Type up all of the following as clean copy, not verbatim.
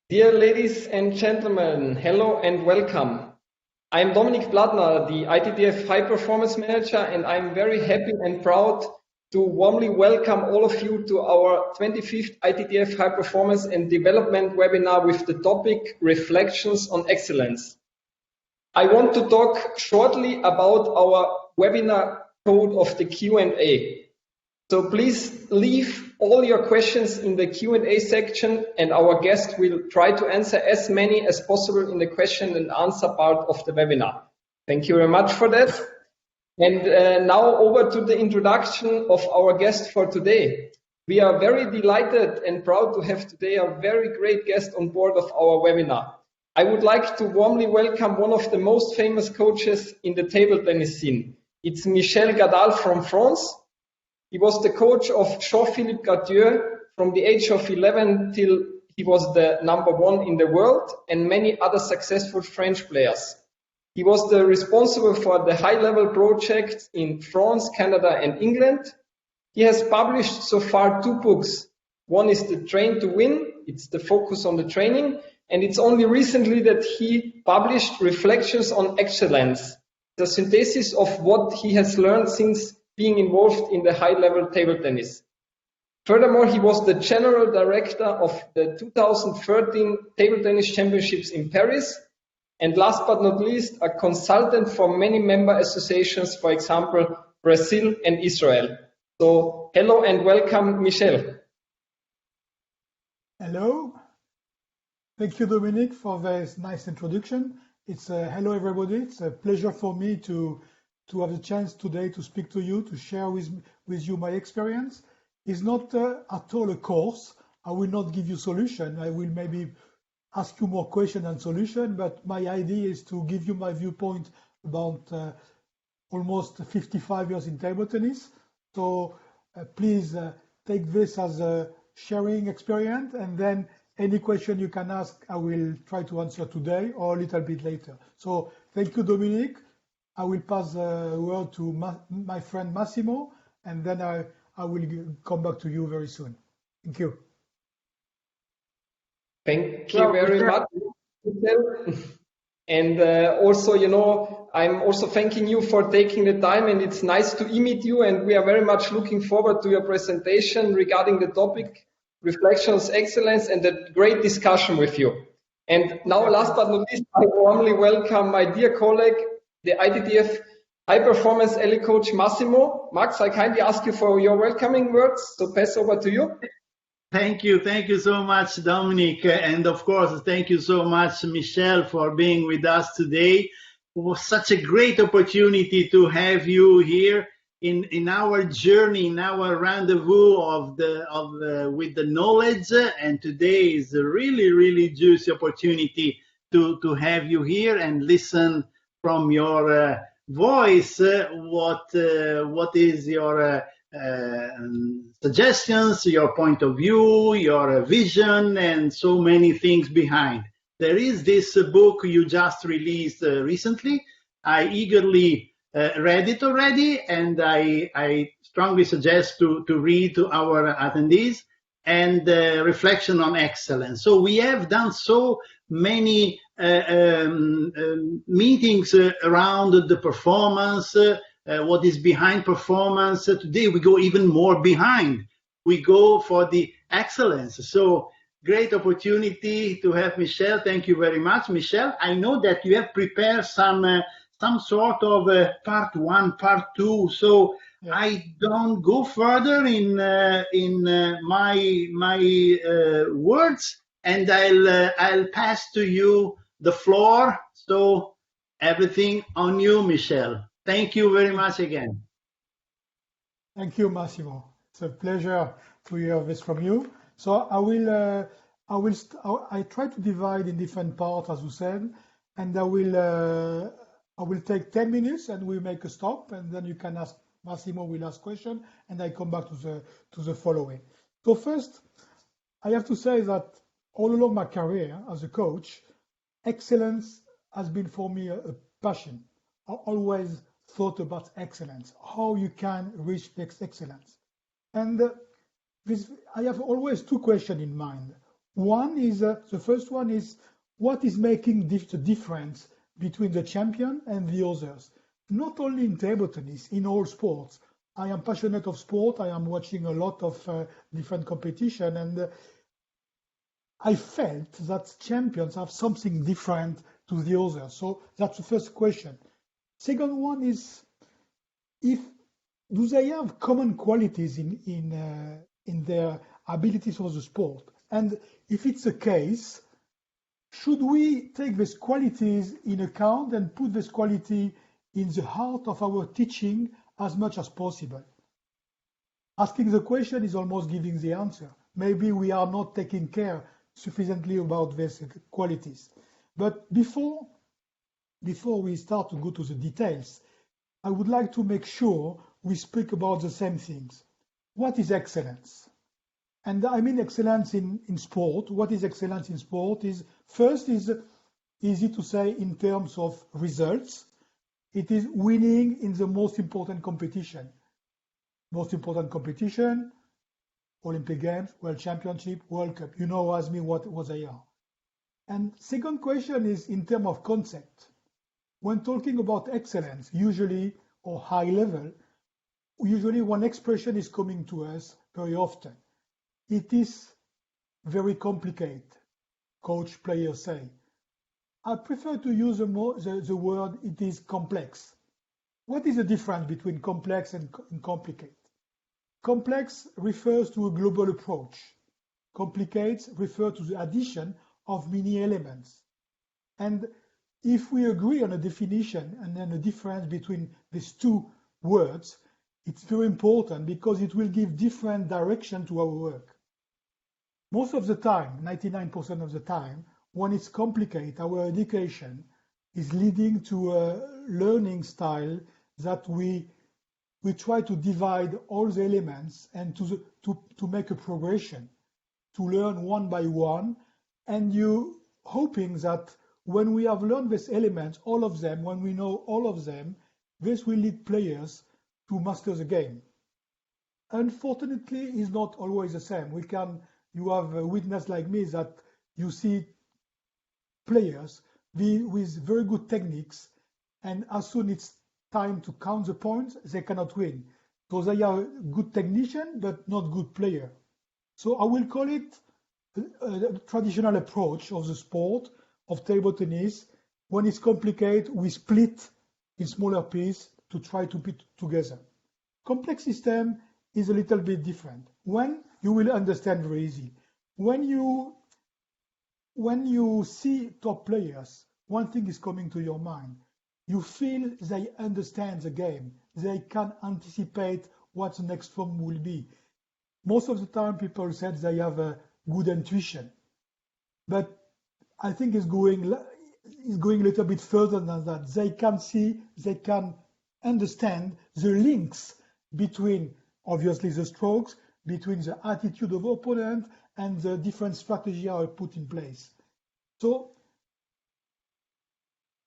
Dear ladies and gentlemen, hello and welcome. I'm Dominik Bladner, the ITTF High Performance Manager, and I'm very happy and proud to warmly welcome all of you to our 25th ITTF High Performance and Development webinar with the topic Reflections on Excellence. I want to talk shortly about our webinar code of the Q&A. So please leave all your questions in the Q&A section, and our guest will try to answer as many as possible in the question and answer part of the webinar. Thank you very much for that. And now over to the introduction of our guest for today. We are very delighted and proud to have today a very great guest on board of our webinar. I would like to warmly welcome one of the most famous coaches in the table tennis scene. It's Michel Gadal from France. He was the coach of Jean-Philippe Gatien from the age of 11 till he was the #1 in the world, and many other successful French players. He was the responsible for the high-level projects in France, Canada, and England. He has published so far 2 books. One is The Train to Win. It's the focus on the training. And it's only recently that he published Reflections on Excellence, the synthesis of what he has learned since being involved in the high-level table tennis. Furthermore, he was the general director of the 2013 Table Tennis Championships in Paris, and last but not least, a consultant for many member associations, for example, Brazil and Israel. So, hello and welcome, Michel. Hello. Thank you, Dominic, for this nice introduction. It's hello, everybody. It's a pleasure for me to have the chance today to speak to you, to share with you my experience. It's not at all a course. I will not give you solution. I will maybe ask you more question and solution, but my idea is to give you my viewpoint about almost 55 years in table tennis. So please take this as a sharing experience, and then any question you can ask, I will try to answer today or a little bit later. So thank you, Dominic. I will pass the word to my friend Massimo, and then I will come back to you very soon. Thank you. Thank you very much, Michel. And also, I'm also thanking you for taking the time, and it's nice to meet you, and we are very much looking forward to your presentation regarding the topic, Reflections Excellence, and the great discussion with you. And now, last but not least, I warmly welcome my dear colleague, the ITTF High Performance Elite Coach Massimo. Max, I kindly ask you for your welcoming words, so pass over to you. Thank you so much, Dominic, and of course, thank you so much, Michel, for being with us today. It was such a great opportunity to have you here in our journey, in our rendezvous with the knowledge, and today is a really juicy opportunity to have you here and listen from your voice what is your suggestions, your point of view, your vision, and so many things behind. There is this book you just released recently. I eagerly read it already, and I strongly suggest to read to our attendees, and Reflection on Excellence. So we have done so many meetings around the performance, what is behind performance. Today we go even more behind. We go for the excellence. So great opportunity to have Michel. Thank you very much, Michel. I know that you have prepared some sort of part 1, part 2. So yeah. I don't go further in my words, and I'll pass to you the floor. So everything on you, Michel. Thank you very much again. Thank you, Massimo. It's a pleasure to hear this from you. So I try to divide in different parts, as you said, and I will take 10 minutes and we'll make a stop, and then you can ask, Massimo will ask question, and I come back to the following. So first, I have to say that all along my career as a coach, excellence has been for me a passion. I always thought about excellence, how you can reach excellence. And I have always 2 questions in mind. One is, the first one is, what is making the difference between the champion and the others? Not only in table tennis, in all sports. I am passionate of sport. I am watching a lot of different competition, and I felt that champions have something different to the others. So that's the first question. Second one is, do they have common qualities in their abilities for the sport? And if it's the case, should we take these qualities in account and put this quality in the heart of our teaching as much as possible? Asking the question is almost giving the answer. Maybe we are not taking care sufficiently about these qualities. But before we start to go to the details, I would like to make sure we speak about the same things. What is excellence? And I mean excellence in sport. What is excellence in sport is, first, is easy to say in terms of results. It is winning in the most important competition. Most important competition, Olympic Games, World Championship, World Cup. You know as me what they are. And second question is in terms of concept. When talking about excellence, usually, or high level, usually one expression is coming to us very often. It is very complicated, coach, players say. I prefer to use the word it is complex. What is the difference between complex and complicated? Complex refers to a global approach. Complicates refer to the addition of many elements. And if we agree on a definition and then a difference between these two words, it's very important because it will give different direction to our work. Most of the time, 99% of the time, when it's complicated, our education is leading to a learning style that we try to divide all the elements and to make a progression, to learn one by one, and you hoping that when we have learned these elements, all of them, when we know all of them, this will lead players to master the game. Unfortunately, it's not always the same. You have a witness like me that you see players with very good techniques, and as soon it's time to count the points, they cannot win. So they are good technician, but not good player. So I will call it a traditional approach of the sport of table tennis. When it's complicated, we split in smaller pieces to try to put together. Complex system is a little bit different. When you will understand very easy. When you see top players, one thing is coming to your mind. You feel they understand the game. They can anticipate what the next form will be. Most of the time, people said they have a good intuition, but I think it's going a little bit further than that. They can see, they can understand the links between, obviously, the strokes, between the attitude of opponent and the different strategy are put in place. So,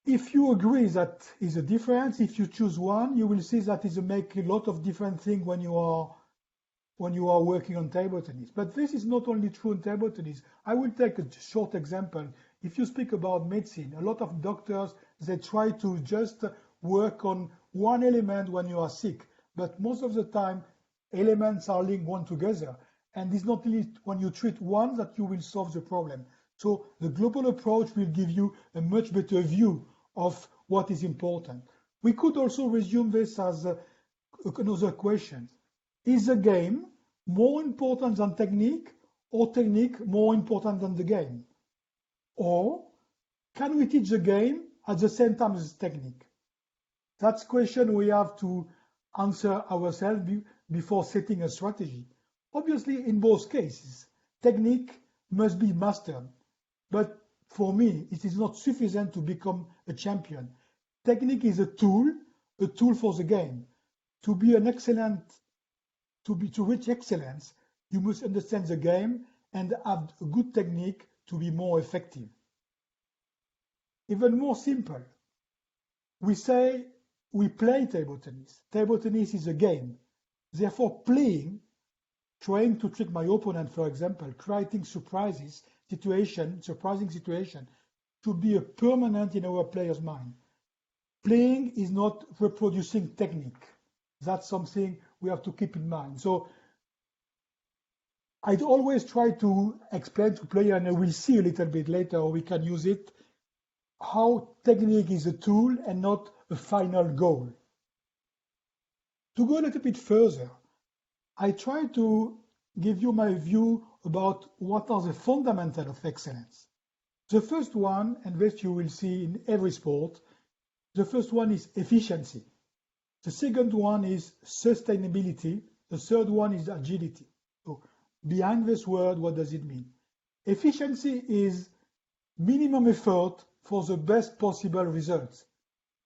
if you agree that is a difference, if you choose one, you will see that it makes a lot of different things when you are working on table tennis. But this is not only true in table tennis. I will take a short example. If you speak about medicine, a lot of doctors, they try to just work on one element when you are sick. But most of the time, elements are linked one together. And it's not only when you treat one that you will solve the problem. So the global approach will give you a much better view of what is important. We could also resume this as another question. Is the game more important than technique, or technique more important than the game? Or can we teach the game at the same time as technique? That's a question we have to answer ourselves before setting a strategy. Obviously, in both cases, technique must be mastered. But for me, it is not sufficient to become a champion. Technique is a tool for the game. To be an excellent, to reach excellence, you must understand the game and have a good technique to be more effective. Even more simple, we say we play table tennis. Table tennis is a game. Therefore, playing, trying to trick my opponent, for example, creating surprises, situation, surprising situation, to be a permanent in our player's mind. Playing is not reproducing technique. That's something we have to keep in mind. So I'd always try to explain to players, and we'll see a little bit later how we can use it, how technique is a tool and not a final goal. To go a little bit further, I try to give you my view about what are the fundamentals of excellence. The first one, and this you will see in every sport, the first one is efficiency. The second one is sustainability. The third one is agility. So behind this word, what does it mean? Efficiency is minimum effort for the best possible results.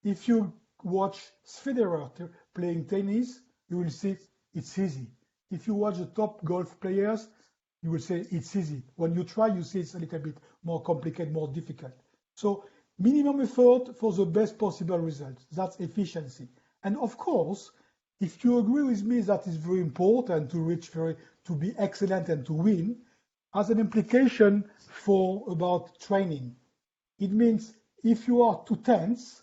If you watch Federer playing tennis, you will see it's easy. If you watch the top golf players, you will say it's easy. When you try, you see it's a little bit more complicated, more difficult. So minimum effort for the best possible results. That's efficiency. And of course, if you agree with me that it's very important to be excellent and to win, has an implication for about training. It means if you are too tense,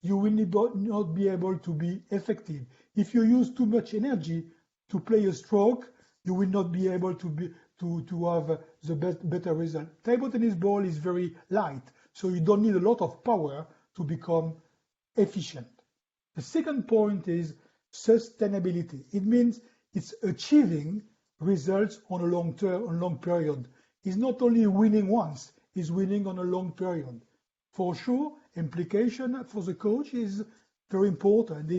you will not be able to be effective. If you use too much energy to play a stroke, you will not be able to have the better result. Table tennis ball is very light, so you don't need a lot of power to become efficient. The second point is sustainability. It means it's achieving results on a long period. It's not only winning once, it's winning on a long period. For sure, implication for the coach is very important.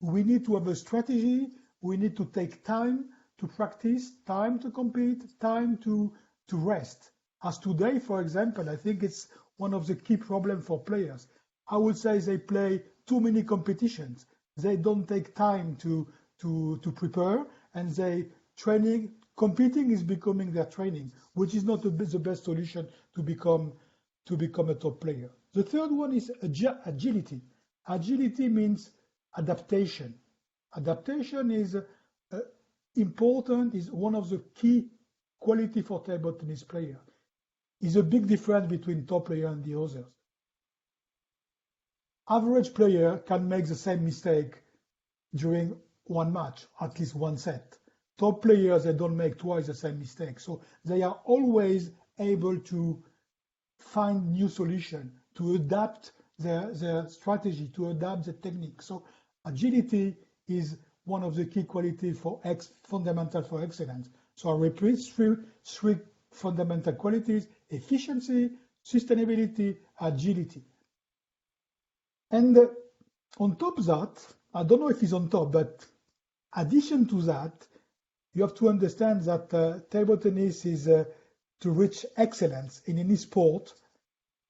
We need to have a strategy, we need to take time to practice, time to compete, time to rest. As today, for example, I think it's one of the key problems for players. I would say they play too many competitions. They don't take time to prepare, and competing is becoming their training, which is not the best solution to become a top player. The third one is agility. Agility means adaptation. Adaptation is important, is one of the key quality for table tennis player. Is a big difference between top player and the others. Average player can make the same mistake during one match, at least one set. Top players, they don't make twice the same mistake. So they are always able to find new solution, to adapt their strategy, to adapt the technique. So agility is one of the key qualities fundamental for excellence. So I repeat three fundamental qualities: efficiency, sustainability, agility. And on top of that, I don't know if it's on top, but addition to that, you have to understand that table tennis is to reach excellence in any sport,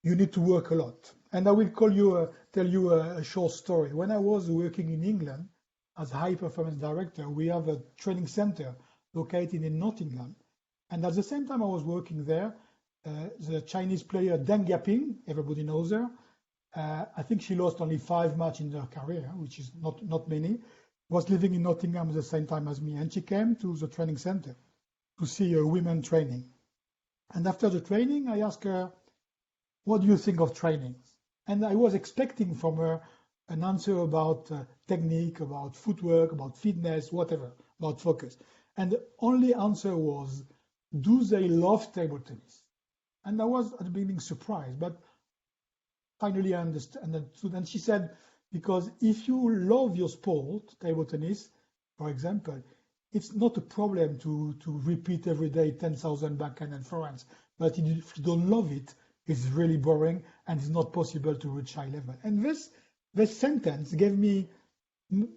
you need to work a lot. And I will tell you a short story. When I was working in England as high performance director, we have a training center located in Nottingham. And at the same time I was working there, the Chinese player Deng Yaping, everybody knows her. I think she lost only 5 matches in her career, which is not many, was living in Nottingham at the same time as me. And she came to the training center to see a women training. And after the training, I asked her, what do you think of training? And I was expecting from her an answer about technique, about footwork, about fitness, whatever, about focus. And the only answer was, do they love table tennis? And I was at the beginning surprised, but finally I understood. And she said, because if you love your sport, table tennis, for example, it's not a problem to repeat every day 10,000 backhand and forehands. But if you don't love it, it's really boring and it's not possible to reach high level. And this sentence gave me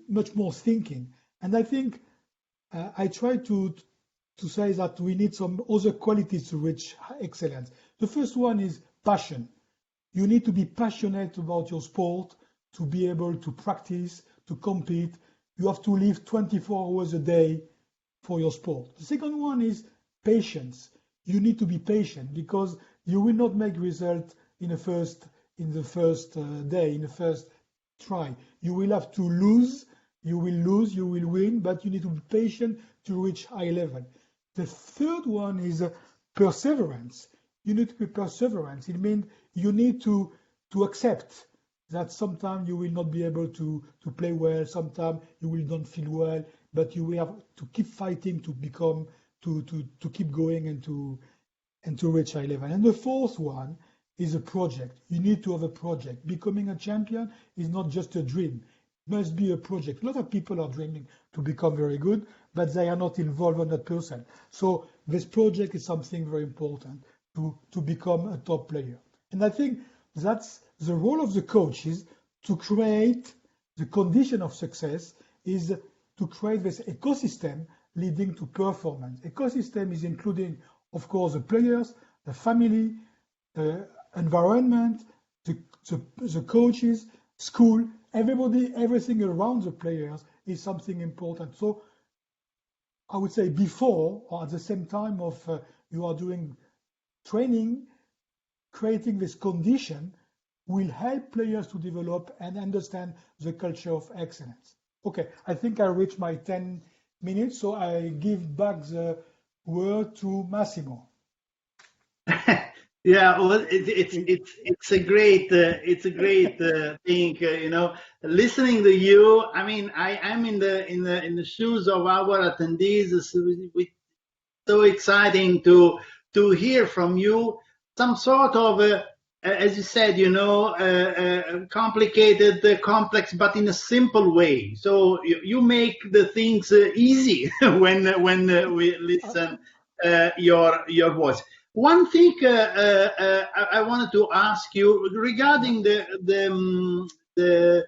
much more thinking. And I think I try to say that we need some other qualities to reach excellence. The first one is passion. You need to be passionate about your sport to be able to practice, to compete. You have to live 24 hours a day for your sport. The second one is patience. You need to be patient because you will not make result in the first day, in the first try. You will have to lose, you will win, but you need to be patient to reach high level. The third one is perseverance. you need to be perseverance. It means you need to accept that sometimes you will not be able to play well, sometimes you will not feel well, but you will have to keep fighting to become, to keep going and to reach high level. And the fourth one is a project. You need to have a project. Becoming a champion is not just a dream. It must be a project. A lot of people are dreaming to become very good, but they are not involved 100%. So this project is something very important to become a top player. And I think that's the role of the coach, is to create the condition of success, is to create this ecosystem leading to performance. Ecosystem is including, of course, the players, the family, the environment, the coaches, school, everybody, everything around the players is something important. So I would say before or at the same time of you are doing training, creating this condition will help players to develop and understand the culture of excellence. Okay, I think I reached my 10 minutes, so I give back the word to Massimo. Yeah, well, it's a great thing, you know, listening to you. I mean, I'm in the shoes of our attendees. It's so exciting to hear from you some sort of as you said, you know, complicated, complex, but in a simple way. So you make the things easy when we listen your voice. One thing I wanted to ask you regarding the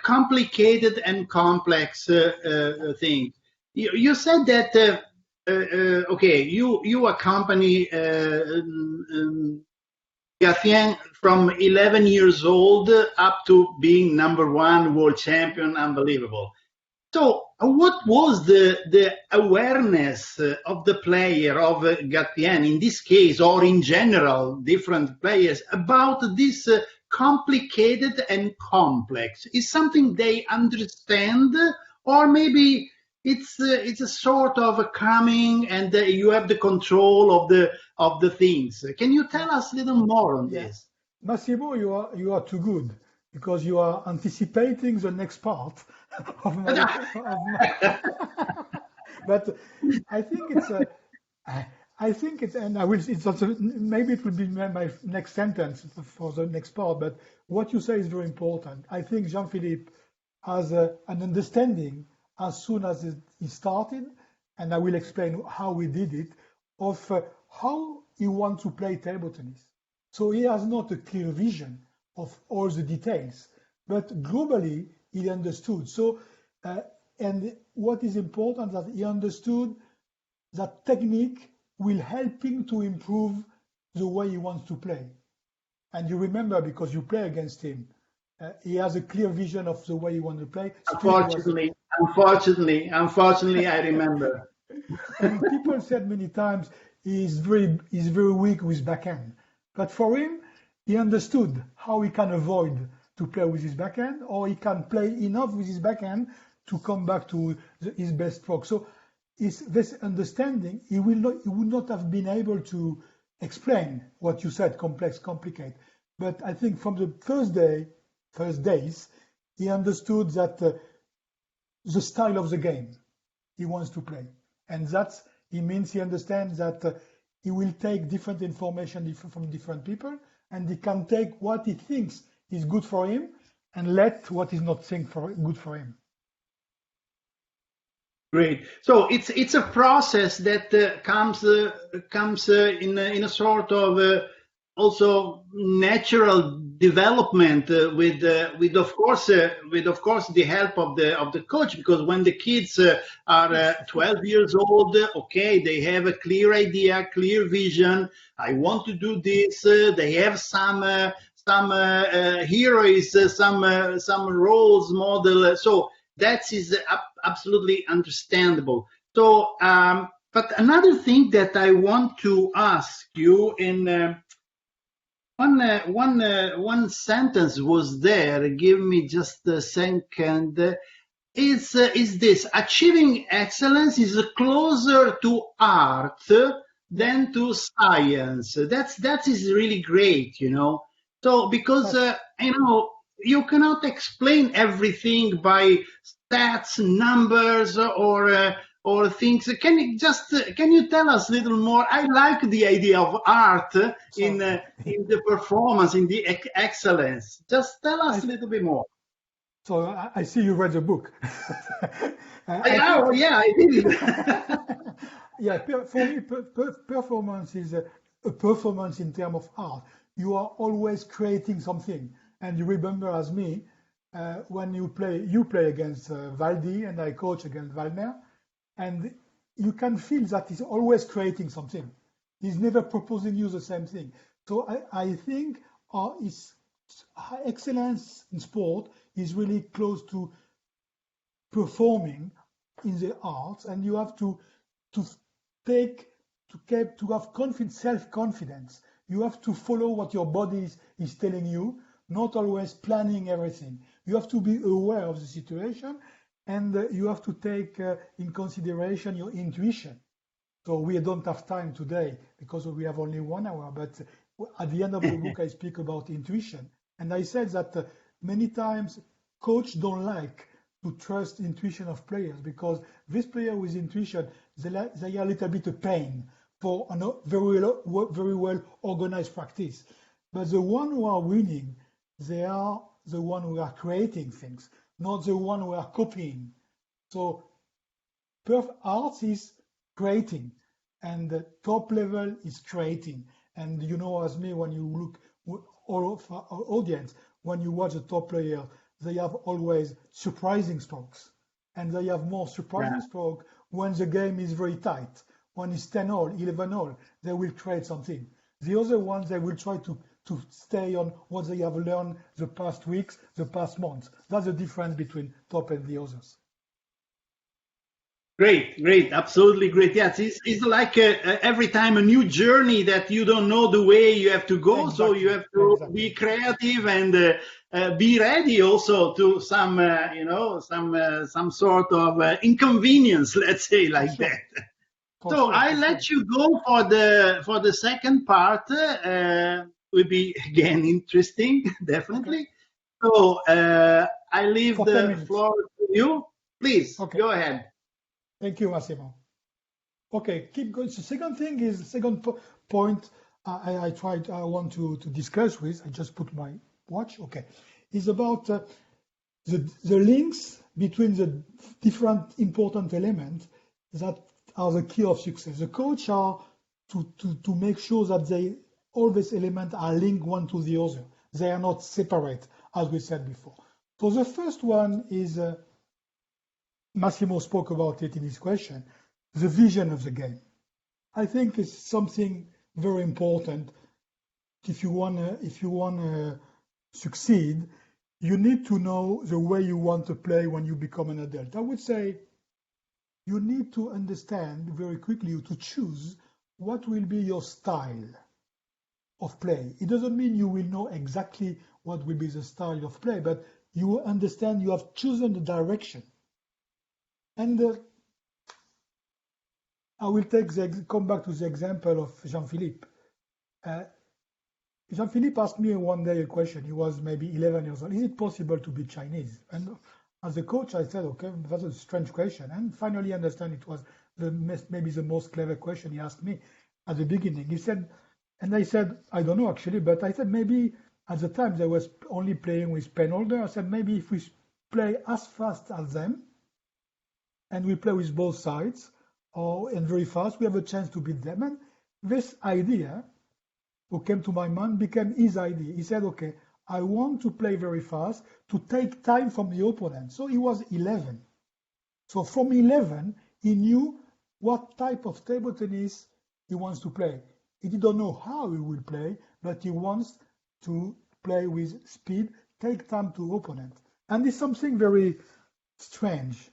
complicated and complex things. You said that okay, you accompany Gatien from 11 years old up to being #1 world champion, unbelievable. So what was the awareness of the player, of Gatien in this case, or in general, different players, about this complicated and complex? Is something they understand, or maybe it's a sort of a coming and you have the control of the things? Can you tell us a little more on this? Massimo, you are too good, because you are anticipating the next part of my but I think it's and I will, it's also, maybe it will be my next sentence for the next part, but what you say is very important. I think Jean-Philippe has an understanding as soon as he started, and I will explain how we did it, of how he wants to play table tennis. So he has not a clear vision of all the details, but globally he understood. So, and what is important, that he understood that technique will help him to improve the way he wants to play. And you remember, because you play against him, he has a clear vision of the way he wants to play. Unfortunately, I remember. And people said many times he's very weak with backhand. But for him, he understood how he can avoid to play with his backhand, or he can play enough with his backhand to come back to his best stroke. So this understanding, he would not have been able to explain what you said, complex, complicate. But I think from the first days, he understood that the style of the game he wants to play. And he means he understands that he will take different information from different people, and he can take what he thinks is good for him and let what is not good for him. Great. So it's a process that comes in a sort of also natural development with of course the help of the coach, because when the kids are 12 years old, okay, they have a clear idea, clear vision. I want to do this. They have some heroes, some roles model. So that is absolutely understandable. So, but another thing that I want to ask you in. One sentence was there. Give me just a second. Is this: achieving excellence is closer to art then to science. That is really great, you know. So because you know, you cannot explain everything by stats, numbers, or things. Can you tell us a little more? I like the idea of art in the performance, in the excellence. Just tell us a little bit more. So I see you read the book. I did. Yeah, for me, performance is a performance in terms of art. You are always creating something. And you remember, as me, when you play against Valdi, and I coach against Valmer, and you can feel that he's always creating something. He's never proposing you the same thing. So I think excellence in sport is really close to performing in the arts, and you have to have confidence, self-confidence. You have to follow what your body is telling you, not always planning everything. You have to be aware of the situation, and you have to take in consideration your intuition. So we don't have time today because we have only 1 hour, but at the end of the book I speak about intuition. And I said that many times coaches don't like to trust intuition of players, because this player with intuition, they are a little bit of pain for a very well organized practice. But the one who are winning, they are the one who are creating things, not the one who are copying. So arts is creating, and the top level is creating. And you know, as me, when you look all of our audience, when you watch the top player, they have always surprising strokes, and they have more surprising stroke when the game is very tight. When it's 10-all, 11-all, they will create something. The other ones, they will try to stay on what they have learned the past weeks, the past months. That's the difference between top and the others. Great, absolutely great. Yes, it's like every time a new journey that you don't know the way you have to go, exactly. So you have to be creative and be ready also to some, some sort of inconvenience, let's say like that. So I let you go for the second part. Will be again interesting, definitely. Okay. So I leave the floor to you. Please go ahead. Thank you, Massimo. Okay, keep going. So second point I want to discuss with, I just put my watch, is about the links between the different important elements that are the key of success. The coach are to make sure that all these elements are linked one to the other. They are not separate, as we said before. So the first one is, Massimo spoke about it in his question, the vision of the game. I think it's something very important. If you wanna succeed, you need to know the way you want to play when you become an adult. I would say you need to understand very quickly, to choose what will be your style of play. It doesn't mean you will know exactly what will be the style of play, but you understand you have chosen the direction. And I will come back to the example of Jean-Philippe. Jean-Philippe asked me one day a question. He was maybe 11 years old. Is it possible to be Chinese? And as a coach, I said, okay, that's a strange question. And finally understand it was maybe the most clever question he asked me at the beginning. He said, and I said, I don't know actually, but I said maybe at the time they was only playing with pen holder. I said maybe if we play as fast as them, and we play with both sides, and very fast, we have a chance to beat them. And this idea, what came to my mind, became his idea. He said, okay, I want to play very fast to take time from the opponent. So he was 11. So from 11, he knew what type of table tennis he wants to play. He didn't know how he will play, but he wants to play with speed, take time to opponent. And it's something very strange.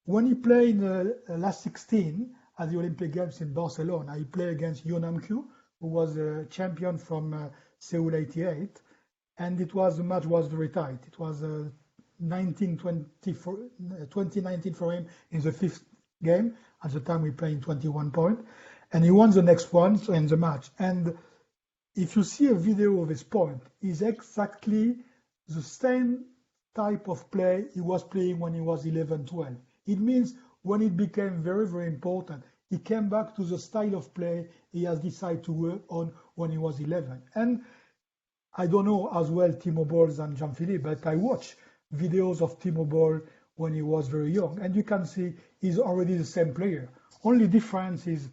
When he played in the last 16 at the Olympic Games in Barcelona, he played against Yo Nam-kyu, who was a champion from Seoul 88, and the match was very tight. It was 2019 for him in the fifth game. At the time, we played in 21 points. and he won the next one in the match. And if you see a video of his point, it's exactly the same type of play he was playing when he was 11, 12. It means when it became very, very important, he came back to the style of play he has decided to work on when he was 11. And I don't know as well Timo Boll than Jean-Philippe, but I watch videos of Timo Boll when he was very young, and you can see he's already the same player. Only difference is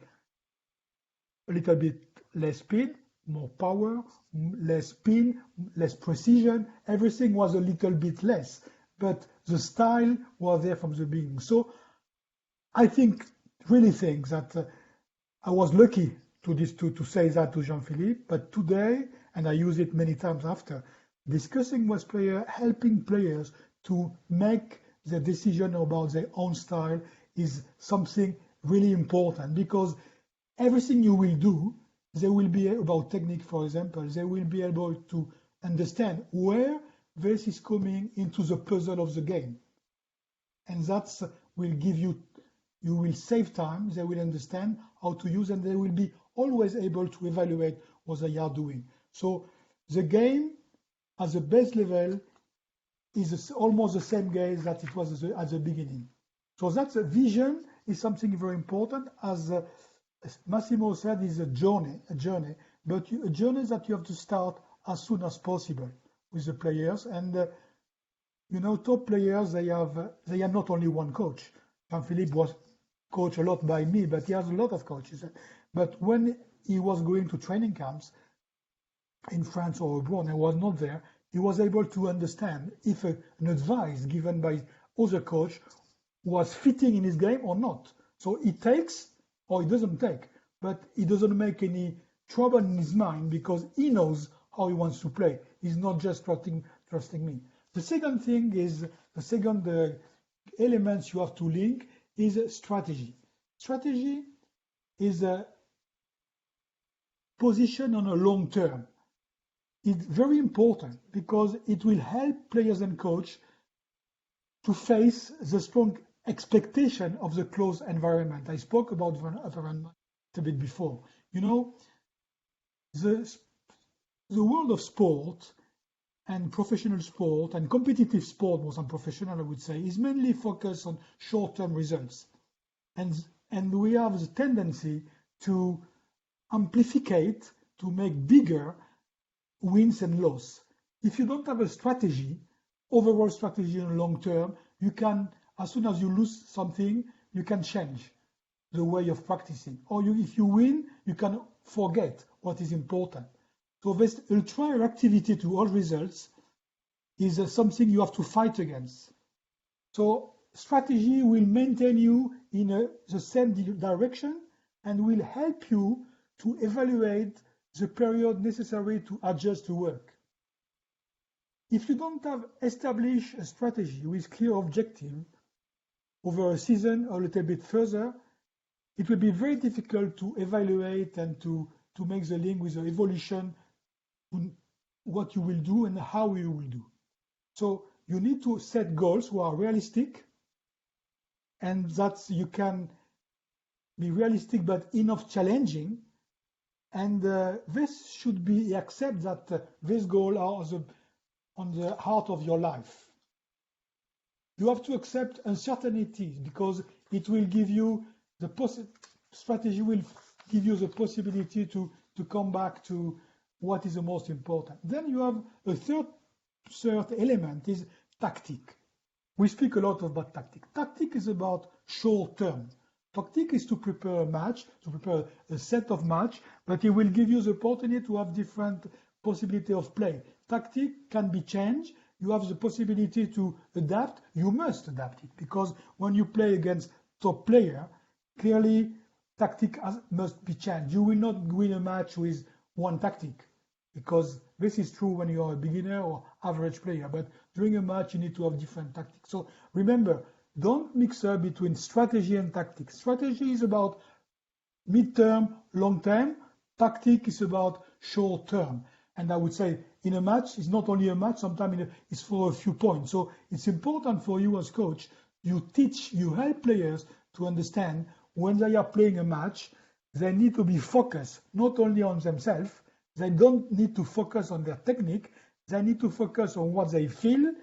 a little bit less speed, more power, less spin, less precision. Everything was a little bit less, but the style was there from the beginning. So I really think that I was lucky to say that to Jean-Philippe, but today, and I use it many times after, discussing with players, helping players to make the decision about their own style is something really important, because everything you will do, they will be about technique, for example, they will be able to understand where this is coming into the puzzle of the game. And that will give you will save time, they will understand how to use, and they will be always able to evaluate what they are doing. So the game at the base level is almost the same game that it was at the beginning. So that vision is something very important. As Massimo said, is a journey, but a journey that you have to start as soon as possible with the players. And top players, they are not only one coach. Jean-Philippe was coached a lot by me, but he has a lot of coaches. But when he was going to training camps in France or abroad, and was not there, he was able to understand if an advice given by other coach was fitting in his game or not. So he takes or he doesn't take, but he doesn't make any trouble in his mind because he knows how he wants to play. He's not just trusting me. The second thing is, the second elements you have to link is strategy. Strategy is a position on a long term. It's very important because it will help players and coach to face the strong expectation of the closed environment. I spoke about environment a bit before. The world of sport and professional sport and competitive sport, more than professional, I would say, is mainly focused on short-term results. And we have the tendency to amplificate, to make bigger wins and loss. If you don't have a strategy, overall strategy in the long term, you can, as soon as you lose something, you can change the way of practicing. Or if you win, you can forget what is important. So this ultra-reactivity to all results is something you have to fight against. So strategy will maintain you in the same direction and will help you to evaluate the period necessary to adjust to work. If you don't have established a strategy with clear objective over a season or a little bit further, it will be very difficult to evaluate and to make the link with the evolution, what you will do and how you will do. So you need to set goals who are realistic, and that you can be realistic but enough challenging. And this should be accept that these goals are on the heart of your life. You have to accept uncertainty because it will give you strategy will give you the possibility to come back to what is the most important. Then you have a third element is tactic. We speak a lot about tactic. Tactic is about short term. Tactic is to prepare a match, to prepare a set of match, but it will give you the opportunity to have different possibility of play. Tactic can be changed. You have the possibility to adapt. You must adapt it because when you play against top player, clearly tactic must be changed. You will not win a match with one tactic because this is true when you are a beginner or average player. But during a match, you need to have different tactics. So remember, don't mix up between strategy and tactics. Strategy is about mid-term, long-term. Tactic is about short-term. And I would say in a match, it's not only a match, sometimes it's for a few points. So it's important for you as coach, you help players to understand when they are playing a match, they need to be focused not only on themselves, they don't need to focus on their technique, they need to focus on what they feel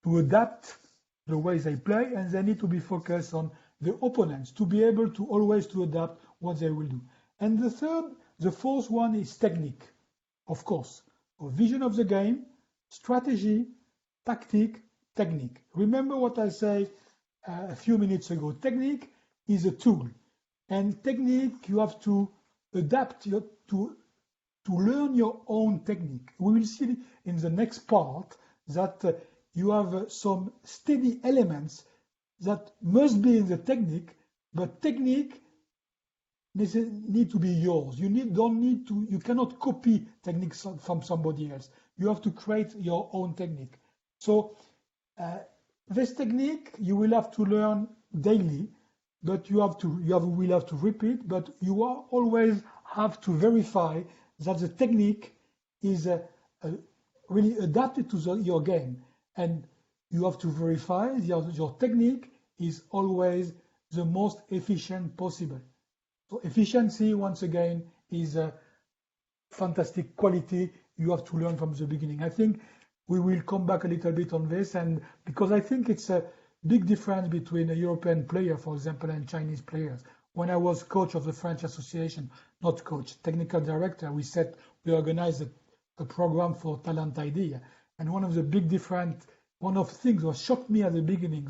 to adapt the way they play, and they need to be focused on the opponents to be able to always to adapt what they will do. And the fourth one is technique, of course. So vision of the game, strategy, tactic, technique. Remember what I said a few minutes ago. Technique is a tool, and technique you have to adapt to learn your own technique. We will see in the next part that you have some steady elements that must be in the technique, but technique need to be yours. You cannot copy techniques from somebody else. You have to create your own technique. So this technique you will have to learn daily, but you will have to repeat, but you always have to verify that the technique is really adapted to your game. And you have to verify your technique is always the most efficient possible. So efficiency, once again, is a fantastic quality you have to learn from the beginning. I think we will come back a little bit on this, and because I think it's a big difference between a European player, for example, and Chinese players. When I was coach of the French Association, not coach, technical director, we organized a program for talent idea. And one of the things that shocked me at the beginning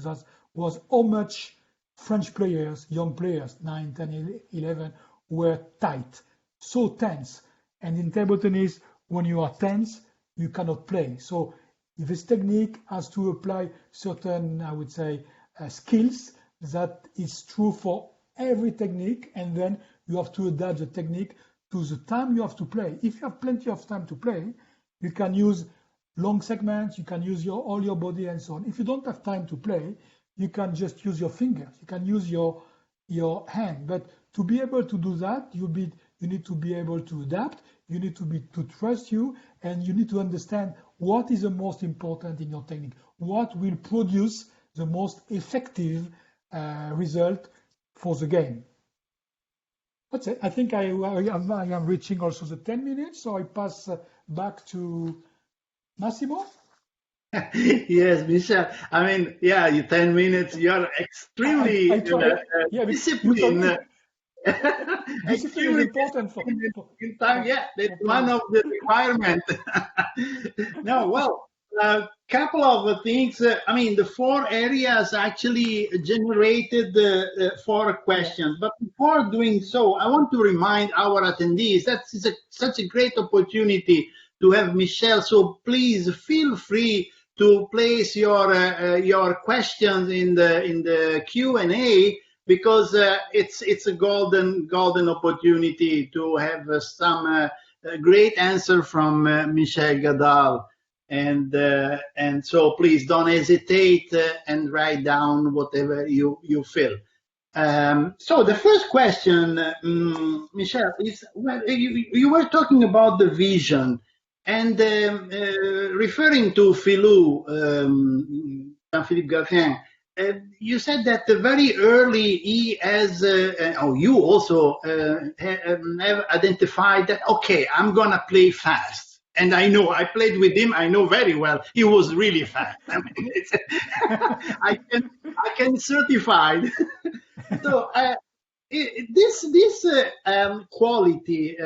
was how much French players, young players, 9, 10, 11, were tight, so tense. And in table tennis, when you are tense, you cannot play. So this technique has to apply certain, I would say, skills that is true for every technique, and then you have to adapt the technique to the time you have to play. If you have plenty of time to play, you can use long segments, you can use all your body and so on. If you don't have time to play, you can just use your fingers, you can use your hand. But to be able to do that, you need to be able to adapt, you need to trust you, and you need to understand what is the most important in your technique, what will produce the most effective result for the game. That's it. I think I am reaching also the 10 minutes, so I pass back to Massimo. Yes, Michel. I mean, yeah, you 10 minutes. You're extremely I try. Yeah, disciplined. Discipline is important for in time. Yeah, that's one of the requirements. No, well, couple of things. I mean, the 4 areas actually generated 4 questions. But before doing so, I want to remind our attendees that it's such a great opportunity to have Michel. So please feel free to place your questions in the Q&A, because it's a golden opportunity to have some great answer from Michel Gadal. And so please don't hesitate and write down whatever you feel. So the first question, Michel, is, well, you were talking about the vision, and referring to Philou, Jean-Philippe Gatien, you said that very early he has, you also have identified that, okay, I'm gonna play fast. And I know, I played with him, I know very well, he was really fast. I mean, I can certify. So this quality,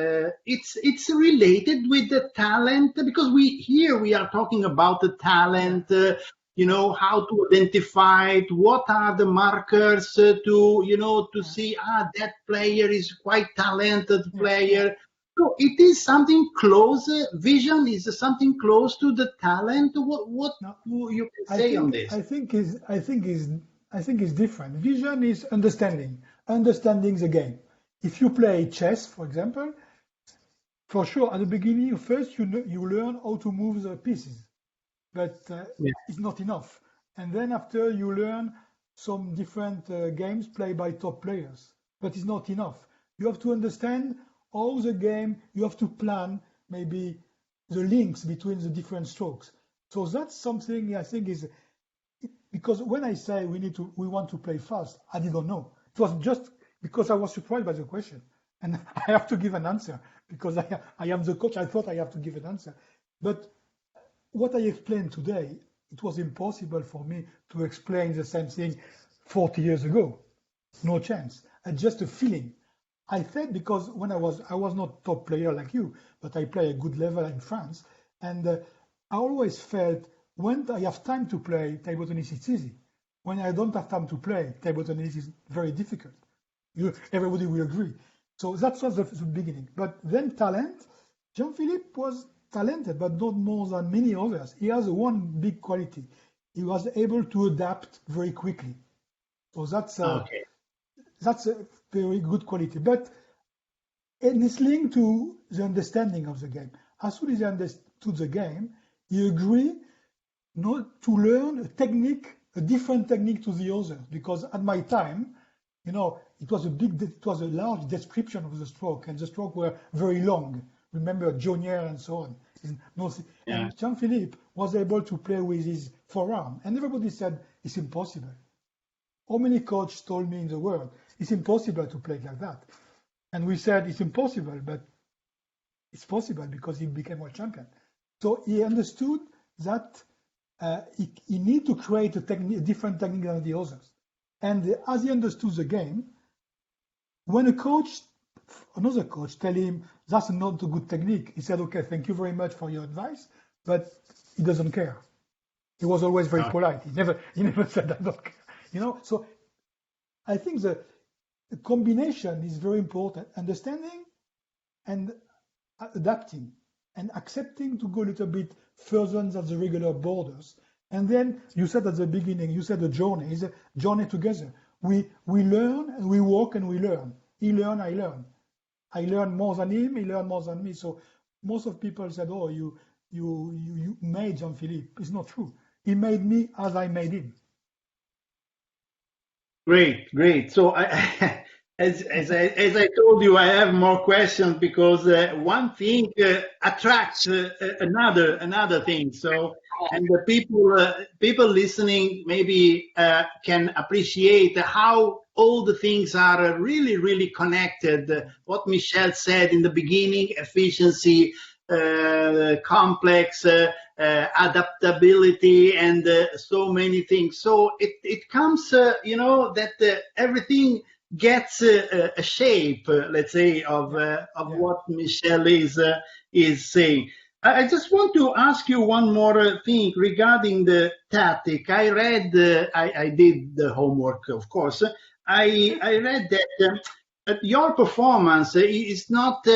it's related with the talent, because we are talking about the talent, how to identify it, what are the markers to see, that player is quite talented player. So it is something close. Vision is something close to the talent. What do you can say on this? I think is different. Vision is understanding the game. If you play chess, for example, for sure at the beginning, first you learn how to move the pieces, but it's not enough. And then after you learn some different games played by top players, but it's not enough. You have to understand all the game, you have to plan maybe the links between the different strokes. So that's something I think is, because when I say we want to play fast, I didn't know. It was just because I was surprised by the question. And I have to give an answer because I am the coach. I thought I have to give an answer. But what I explained today, it was impossible for me to explain the same thing 40 years ago. No chance. Just a feeling. I said because when I was not top player like you, but I play a good level in France, and I always felt when I have time to play table tennis, it's easy. When I don't have time to play table tennis, is very difficult. Everybody will agree. So that was the beginning. But then talent, Jean-Philippe was talented, but not more than many others. He has one big quality. He was able to adapt very quickly. So that's Okay. that's a very good quality. But it's linked to the understanding of the game. As soon as he understood the game, he agreed not to learn a different technique to the others. Because at my time, it was a large description of the stroke, and the stroke were very long. Remember Jonier and so on. And Jean-Philippe was able to play with his forearm, and everybody said it's impossible. How many coaches told me in the world it's impossible to play like that? And we said it's impossible, but it's possible because he became world champion. So he understood that he need to create a different technique than the others. And as he understood the game, when another coach tell him that's not a good technique, he said, okay, thank you very much for your advice, but he doesn't care. He was always very polite. He never said I don't care. So I think the combination is very important. Understanding and adapting and accepting to go a little bit further than the regular borders. And then you said at the beginning, you said the journey is a journey together. We learn and we walk and we learn. He learn, I learn. I learn more than him, he learned more than me. So most of people said, oh, you made Jean-Philippe. It's not true. He made me as I made him. Great. So as I told you, I have more questions because one thing attracts another thing. So, and the people listening maybe can appreciate how all the things are really connected. What Michel said in the beginning: efficiency, complex, adaptability, and so many things. So it comes, that everything gets a shape, let's say, of what Michel is saying. I just want to ask you one more thing regarding the tactic. I read, I did the homework, of course. I read that your performance is not,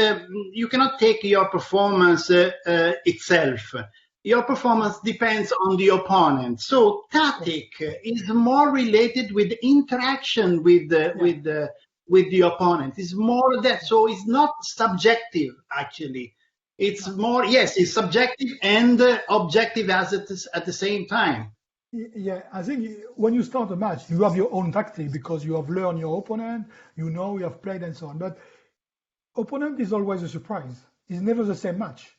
you cannot take your performance itself. Your performance depends on the opponent. So tactic is more related with interaction with the opponent. It's more that, so it's not subjective actually. It's more, yes, it's subjective and objective at the same time. Yeah, I think when you start a match, you have your own tactic because you have learned your opponent, you have played and so on. But opponent is always a surprise. It's never the same match.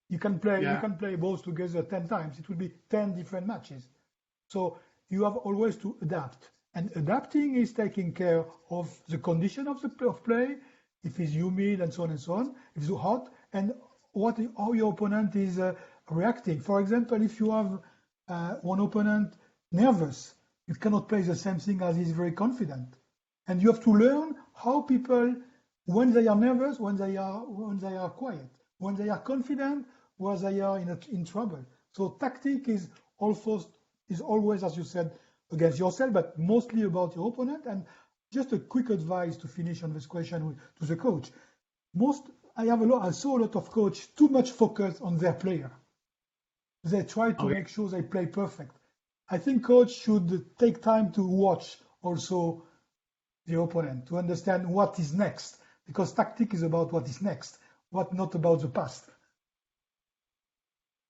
You can play both together 10 times. It will be 10 different matches. So you have always to adapt. And adapting is taking care of the condition of play, if it's humid and so on, if it's hot, and how your opponent is reacting. For example, if you have one opponent nervous, you cannot play the same thing as he's very confident. And you have to learn how people, when they are nervous, when they are quiet, when they are confident, when they are in trouble. So tactic is always, as you said, against yourself, but mostly about your opponent. And just a quick advice to finish on this question to the coach. I saw a lot of coaches too much focus on their player. They try to make sure they play perfect. I think coach should take time to watch also the opponent to understand what is next, because tactic is about what is next, not about the past.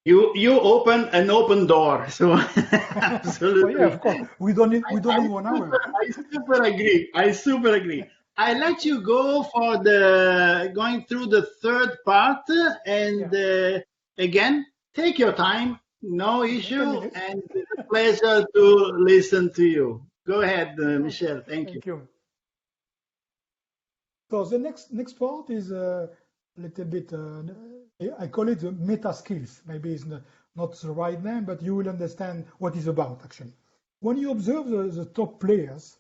You open an open door, so absolutely. Well, yeah, of course. We don't need 1 hour. I super agree. I let you go for going through the third part, and again, take your time, no issue, and it's a pleasure to listen to you. Go ahead, Michel. Thank you. So the next part is a little bit, I call it the meta skills. Maybe it's not the right name, but you will understand what it's about actually. When you observe the top players,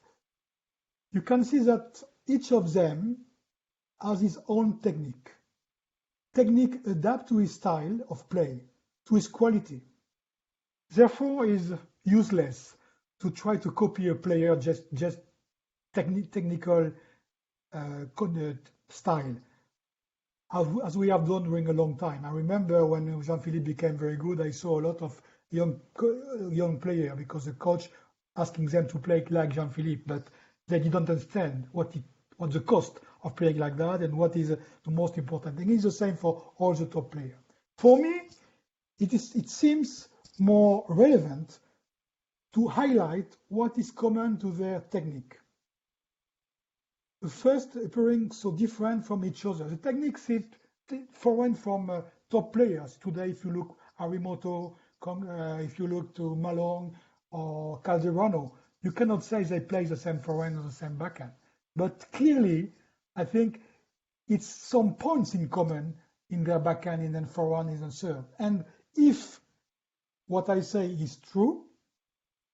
you can see that each of them has his own technique. Technique adapt to his style of play, to his quality. Therefore, it's useless to try to copy a player just technical style, as we have done during a long time. I remember when Jean-Philippe became very good, I saw a lot of young player because the coach asking them to play like Jean-Philippe, but they didn't understand what the cost of playing like that and what is the most important thing. It's the same for all the top players. For me, it seems more relevant to highlight what is common to their technique. The first appearing so different from each other. The techniques is foreign from top players. Today, if you look Arimoto, if you look to Malone or Calderano, you cannot say they play the same forehand or the same backhand. But clearly, I think it's some points in common in their backhand and then forehand and serve. And if what I say is true,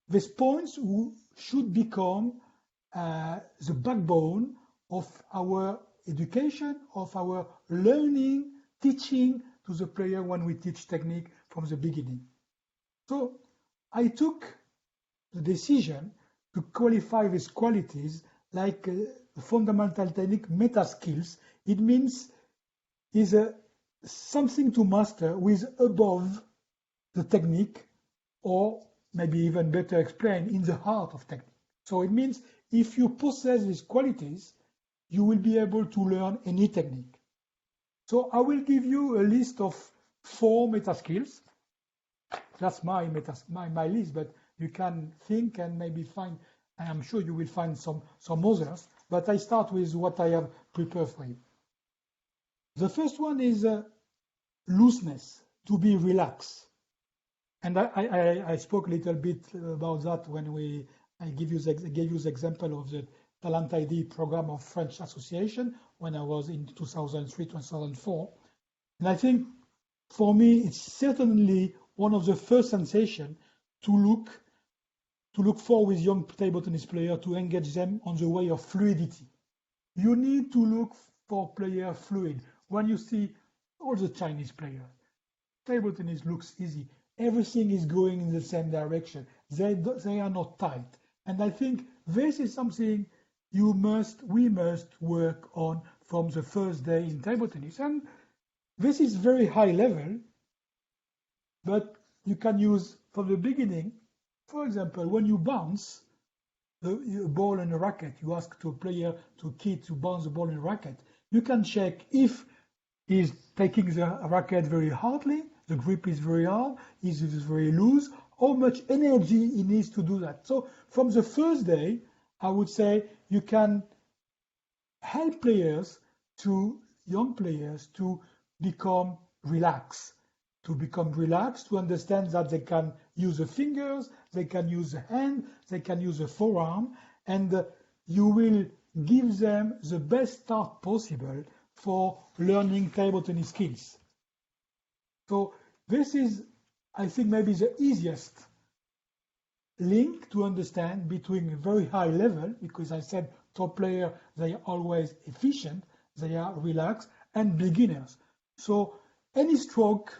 these points should become the backbone of our education, of our learning, teaching to the player when we teach technique from the beginning. So I took the decision to qualify these qualities like fundamental technique, meta skills. It means is something to master with above the technique, or maybe even better explained, in the heart of technique. So it means if you possess these qualities, you will be able to learn any technique. So I will give you a list of 4 meta skills. That's my list, but you can think and maybe find, and I'm sure you will find some others, but I start with what I have prepared for you. The first one is looseness, to be relaxed. And I spoke a little bit about that when I gave you the example of the Talent ID program of French Association when I was in 2003, 2004. And I think for me, it's certainly one of the first sensations to look for with young table tennis players, to engage them on the way of fluidity. You need to look for player fluid. When you see all the Chinese players, table tennis looks easy. Everything is going in the same direction. They are not tight. And I think this is something we must work on from the first day in table tennis. And this is very high level, but you can use from the beginning. For example, when you bounce the ball in a racket, you ask to a player, to kid, to bounce the ball in a racket. You can check if he's taking the racket very hardly, the grip is very hard, is very loose, how much energy he needs to do that. So from the first day, I would say you can help young players to become relaxed, to understand that they can use the fingers, they can use the hand, they can use the forearm, and you will give them the best start possible for learning table tennis skills. So this is, I think, maybe the easiest link to understand between a very high level, because I said top player, they are always efficient, they are relaxed, and beginners. So any stroke,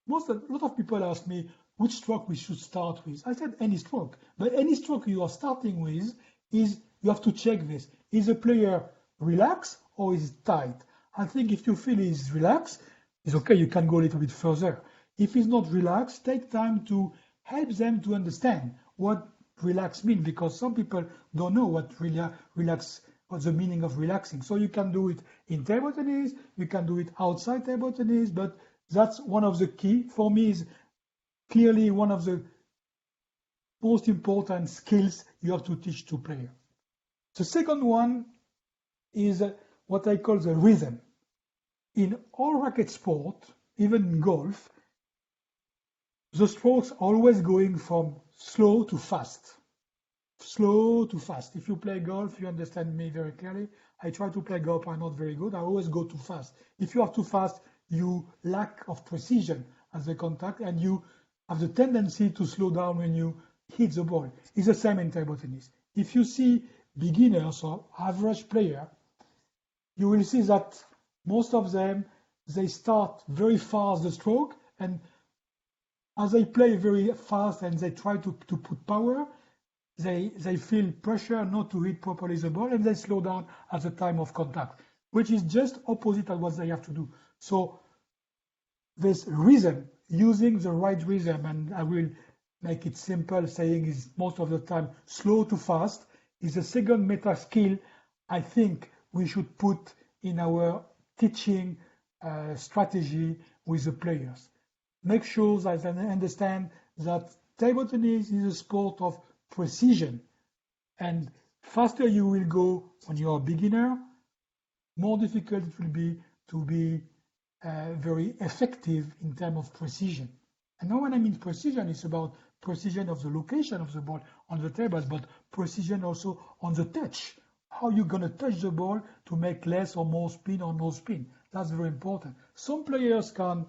a lot of people ask me which stroke we should start with. I said any stroke, but any stroke you are starting with is, you have to check this. Is the player relaxed or is it tight? I think if you feel he's relaxed, it's okay, you can go a little bit further. If he's not relaxed, take time to help them to understand what relax means, because some people don't know what the meaning of relaxing. So you can do it in table tennis, you can do it outside table tennis, but that's one of the key. For me, is clearly one of the most important skills you have to teach to players. The second one is what I call the rhythm. In all racket sport, even in golf, the strokes are always going from slow to fast. Slow to fast. If you play golf, you understand me very clearly. I try to play golf, I'm not very good. I always go too fast. If you are too fast, you lack of precision as a contact, and you have the tendency to slow down when you hit the ball. It's the same in table tennis. If you see beginners or average player, you will see that most of them, they start very fast the stroke, and as they play very fast and they try to put power, they feel pressure not to hit properly the ball, and they slow down at the time of contact, which is just opposite of what they have to do. So this rhythm, using the right rhythm, and I will make it simple, saying is most of the time slow to fast, is the second meta skill I think we should put in our teaching strategy with the players. Make sure that they understand that table tennis is a sport of precision, and faster you will go when you are a beginner, more difficult it will be to be very effective in terms of precision. And now when I mean precision, it's about precision of the location of the ball on the tables, but precision also on the touch. How you're going to touch the ball to make less or more spin or no spin. That's very important. Some players can...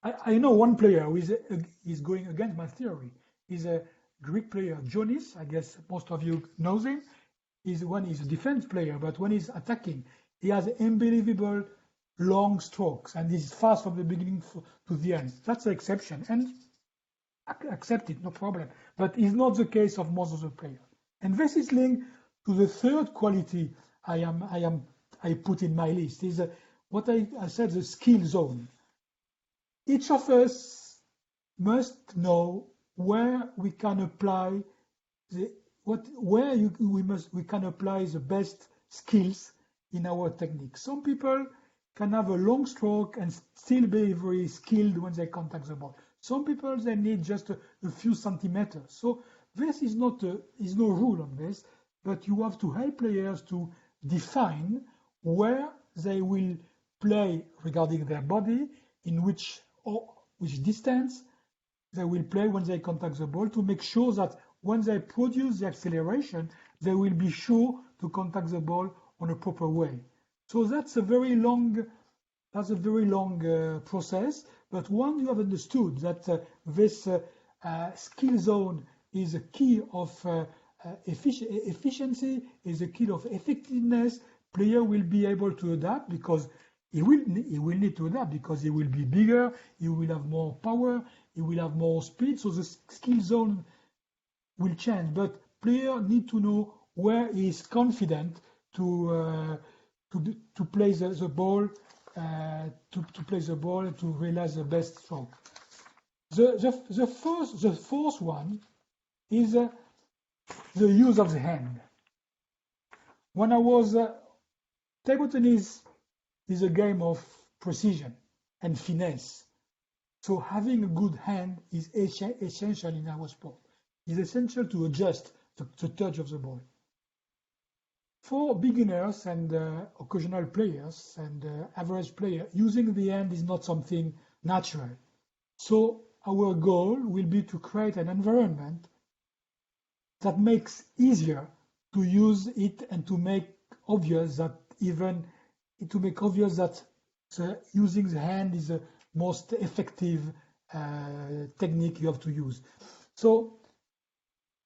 I know one player who is going against my theory. He's a Greek player, Jonis. I guess most of you know him. He's a defense player, but when he's attacking, he has unbelievable long strokes, and he's fast from the beginning to the end. That's an exception, and accept it, no problem. But it's not the case of most of the players. And this is linked to the third quality I put in my list, is what I said, the skill zone. Each of us must know where we can apply we can apply the best skills in our technique. Some people can have a long stroke and still be very skilled when they contact the ball. Some people, they need just a few centimeters. So this is no rule on this, but you have to help players to define where they will play regarding their body, in which distance they will play when they contact the ball, to make sure that when they produce the acceleration, they will be sure to contact the ball on a proper way. So that's a very long process. But once you have understood that this skill zone is a key of efficiency, is a key of effectiveness, player will be able to adapt, because he will need to adapt, because he will be bigger, he will have more power, he will have more speed. So the skill zone will change, but player need to know where he is confident to play the ball, to play the ball and to realize the best stroke. The fourth one is the use of the hand. When I was table tennis is a game of precision and finesse. So having a good hand is essential in our sport. It's essential to adjust the touch of the ball. For beginners and occasional players and average players, using the hand is not something natural. So our goal will be to create an environment that makes easier to use it, and to make obvious that using the hand is the most effective technique you have to use. So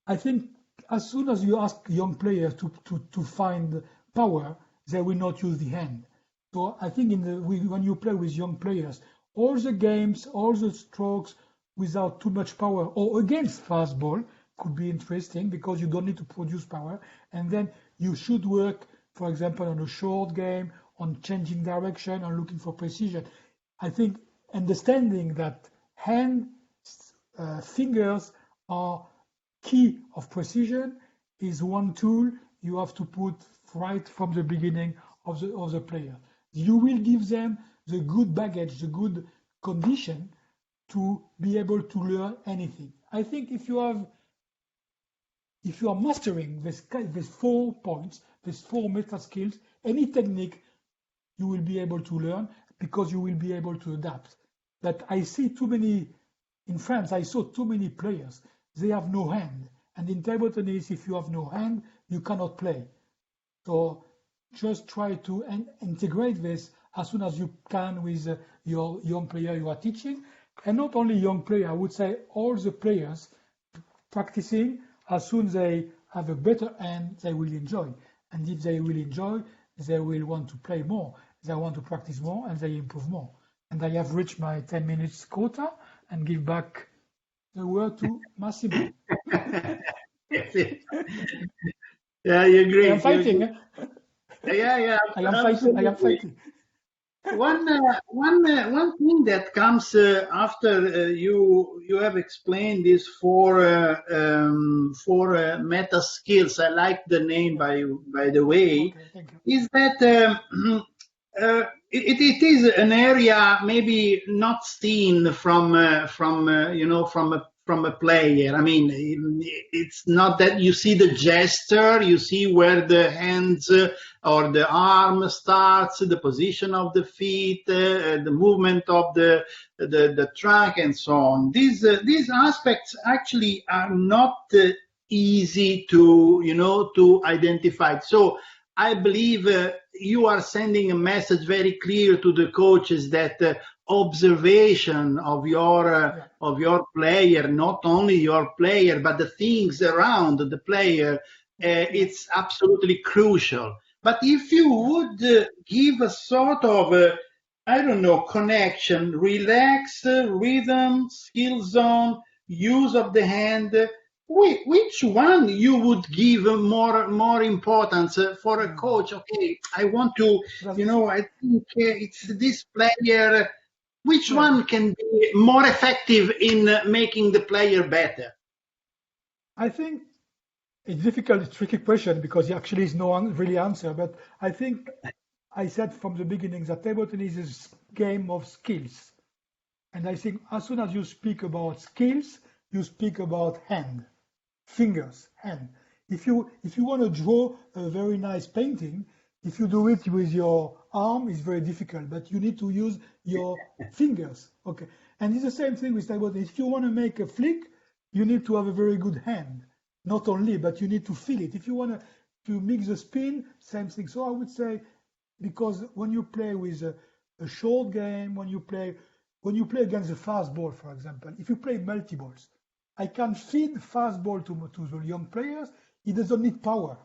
I think as soon as you ask young players to find power, they will not use the hand. So I think when you play with young players, all the games, all the strokes without too much power or against fast ball could be interesting, because you don't need to produce power. And then you should work, for example, on a short game, on changing direction, on looking for precision. I think understanding that fingers are key of precision is one tool you have to put right from the beginning of the player. You will give them the good baggage, the good condition to be able to learn anything. I think if you are mastering these 4 points, these 4 meta skills, any technique you will be able to learn, because you will be able to adapt. But I see in France, I saw too many players, they have no hand. And in table tennis, if you have no hand, you cannot play. So just try to integrate this as soon as you can with your young player you are teaching. And not only young player, I would say all the players practicing, as soon as they have a better hand, they will enjoy. And if they will enjoy, they will want to play more, they want to practice more, and they improve more. And I have reached my 10 minutes quota and give back the word to Massimo. Yeah, I agree. I am fighting. Yeah, I am fighting. I am fighting. One thing that comes after you have explained these four meta skills. I like the name by the way. Okay, thank you. Is that it is an area maybe not seen from from a player. I mean, it's not that you see the gesture, you see where the hands or the arm starts, the position of the feet, the movement of the trunk, and so on. These aspects actually are not easy to identify. So I believe you are sending a message very clear to the coaches that observation of your player, not only your player, but the things around the player, it's absolutely crucial. But if you would give a sort of, I don't know, connection, relax, rhythm, skill zone, use of the hand, which one you would give more importance for a coach? Okay, I want to, I think it's this player. Which one can be more effective in making the player better? I think it's difficult, tricky question because actually is no really answer. But I think I said from the beginning that table tennis is a game of skills, and I think as soon as you speak about skills, you speak about hand, fingers, hand. If you want to draw a very nice painting, if you do it with your arm, it's very difficult, but you need to use your fingers. Okay, and it's the same thing with table tennis. If you want to make a flick, you need to have a very good hand. Not only, but you need to feel it. If you want to mix the spin, same thing. So I would say, because when you play with a short game, when you play against a fast ball, for example, if you play multi-balls, I can feed fast ball to the young players. He doesn't need power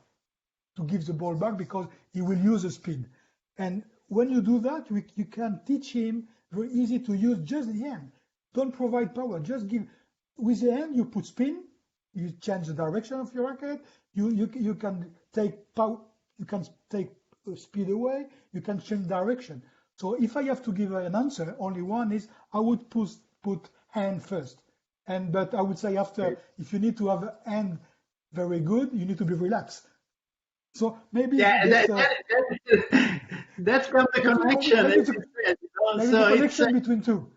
to give the ball back because he will use the speed. And when you do that, you can teach him very easy to use just the hand. Don't provide power. Just give with the hand. You put spin. You change the direction of your racket. You can take power. You can take speed away. You can change direction. So if I have to give an answer, only one is I would put hand first. But I would say after, if you need to have a hand very good, you need to be relaxed. So maybe that's from the connection. Maybe the connection between two.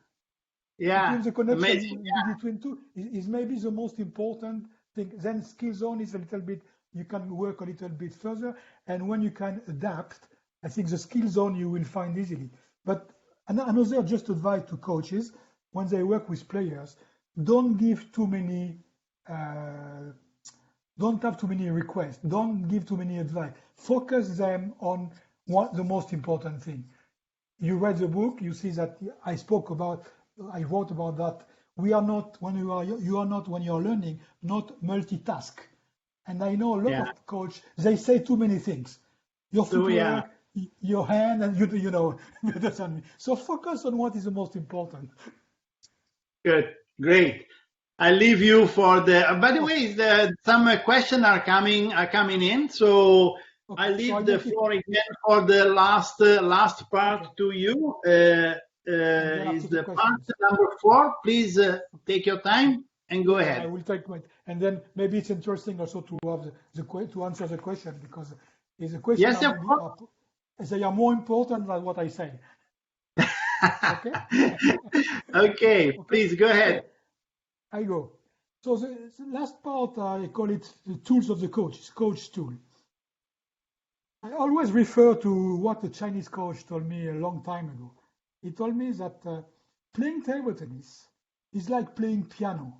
Yeah, the connection between two is maybe the most important thing. Then skill zone is a little bit, you can work a little bit further, and when you can adapt, I think the skill zone you will find easily. But another just advice to coaches when they work with players, don't give too many. Don't have too many requests. Don't give too many advice. Focus them on the most important thing. You read the book, you see that I wrote about that. We are not when you are not when you're learning, not multitask. And I know a lot of coaches, they say too many things. Your footwork, your hand, and you know. So focus on what is the most important. Good, great. I leave you for the. By the way, some questions are coming in, so I leave the floor again for the last part to you. Is the part number 4? Please take your time and go ahead. I will take my. And then maybe it's interesting also to have to answer the question because it's a question. Yes, of course. They are more important than what I say. Okay, please go ahead. Okay. I go. So the last part, I call it the tools of the coach, coach tool. I always refer to what the Chinese coach told me a long time ago. He told me that playing table tennis is like playing piano.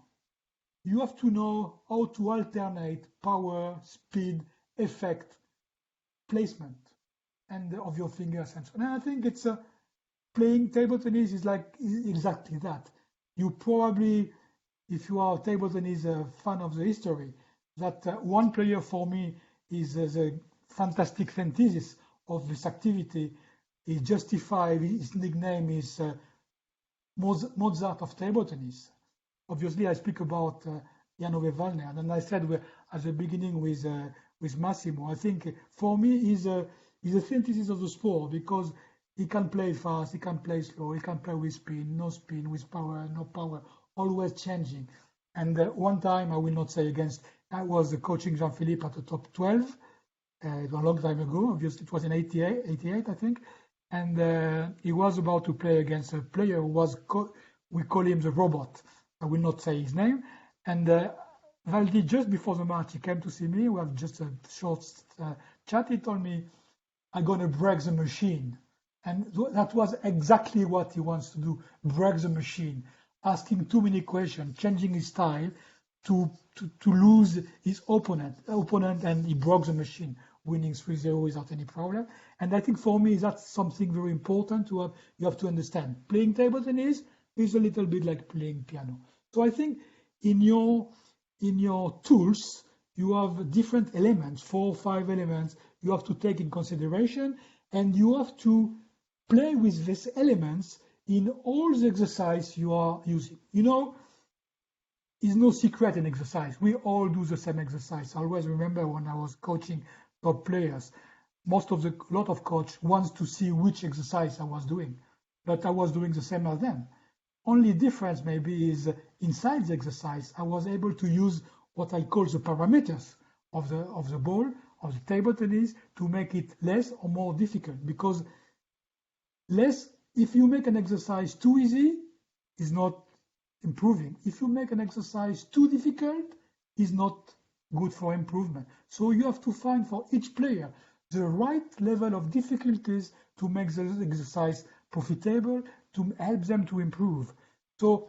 You have to know how to alternate power, speed, effect, placement. and of your fingers and so on. And I think it's playing table tennis is like exactly that. You probably, if you are a table tennis fan of the history, that one player for me is the fantastic synthesis of this activity. He justified, his nickname is Mozart of table tennis. Obviously, I speak about Jan Ove Wallner, and I said at the beginning with Massimo. I think for me he's a synthesis of the sport because he can play fast, he can play slow, he can play with spin, with power, no power, always changing. And one time, I will not say against, I was coaching Jean-Philippe at the top 12 a long time ago. Obviously, it was in 88, I think. And he was about to play against a player who was, we call him the robot. I will not say his name. And Valdi, just before the match, he came to see me. We have just a short chat. He told me, I'm going to break the machine. And that was exactly what he wants to do, break the machine, asking too many questions, changing his style to lose his opponent, and he broke the machine, winning 3-0 without any problem. And I think for me, that's something very important to have. You have to understand. Playing table tennis is a little bit like playing piano. So I think in your tools, you have different elements, 4 or 5 elements you have to take in consideration, and you have to play with these elements in all the exercise you are using. You know, it's no secret in exercise. We all do the same exercise. I always remember when I was coaching top players, lot of coach wants to see which exercise I was doing, but I was doing the same as them. Only difference maybe is inside the exercise, I was able to use what I call the parameters of the ball, of the table tennis, to make it less or more difficult. Because if you make an exercise too easy, it's not improving. If you make an exercise too difficult, it's not good for improvement. So you have to find for each player the right level of difficulties to make the exercise profitable, to help them to improve. So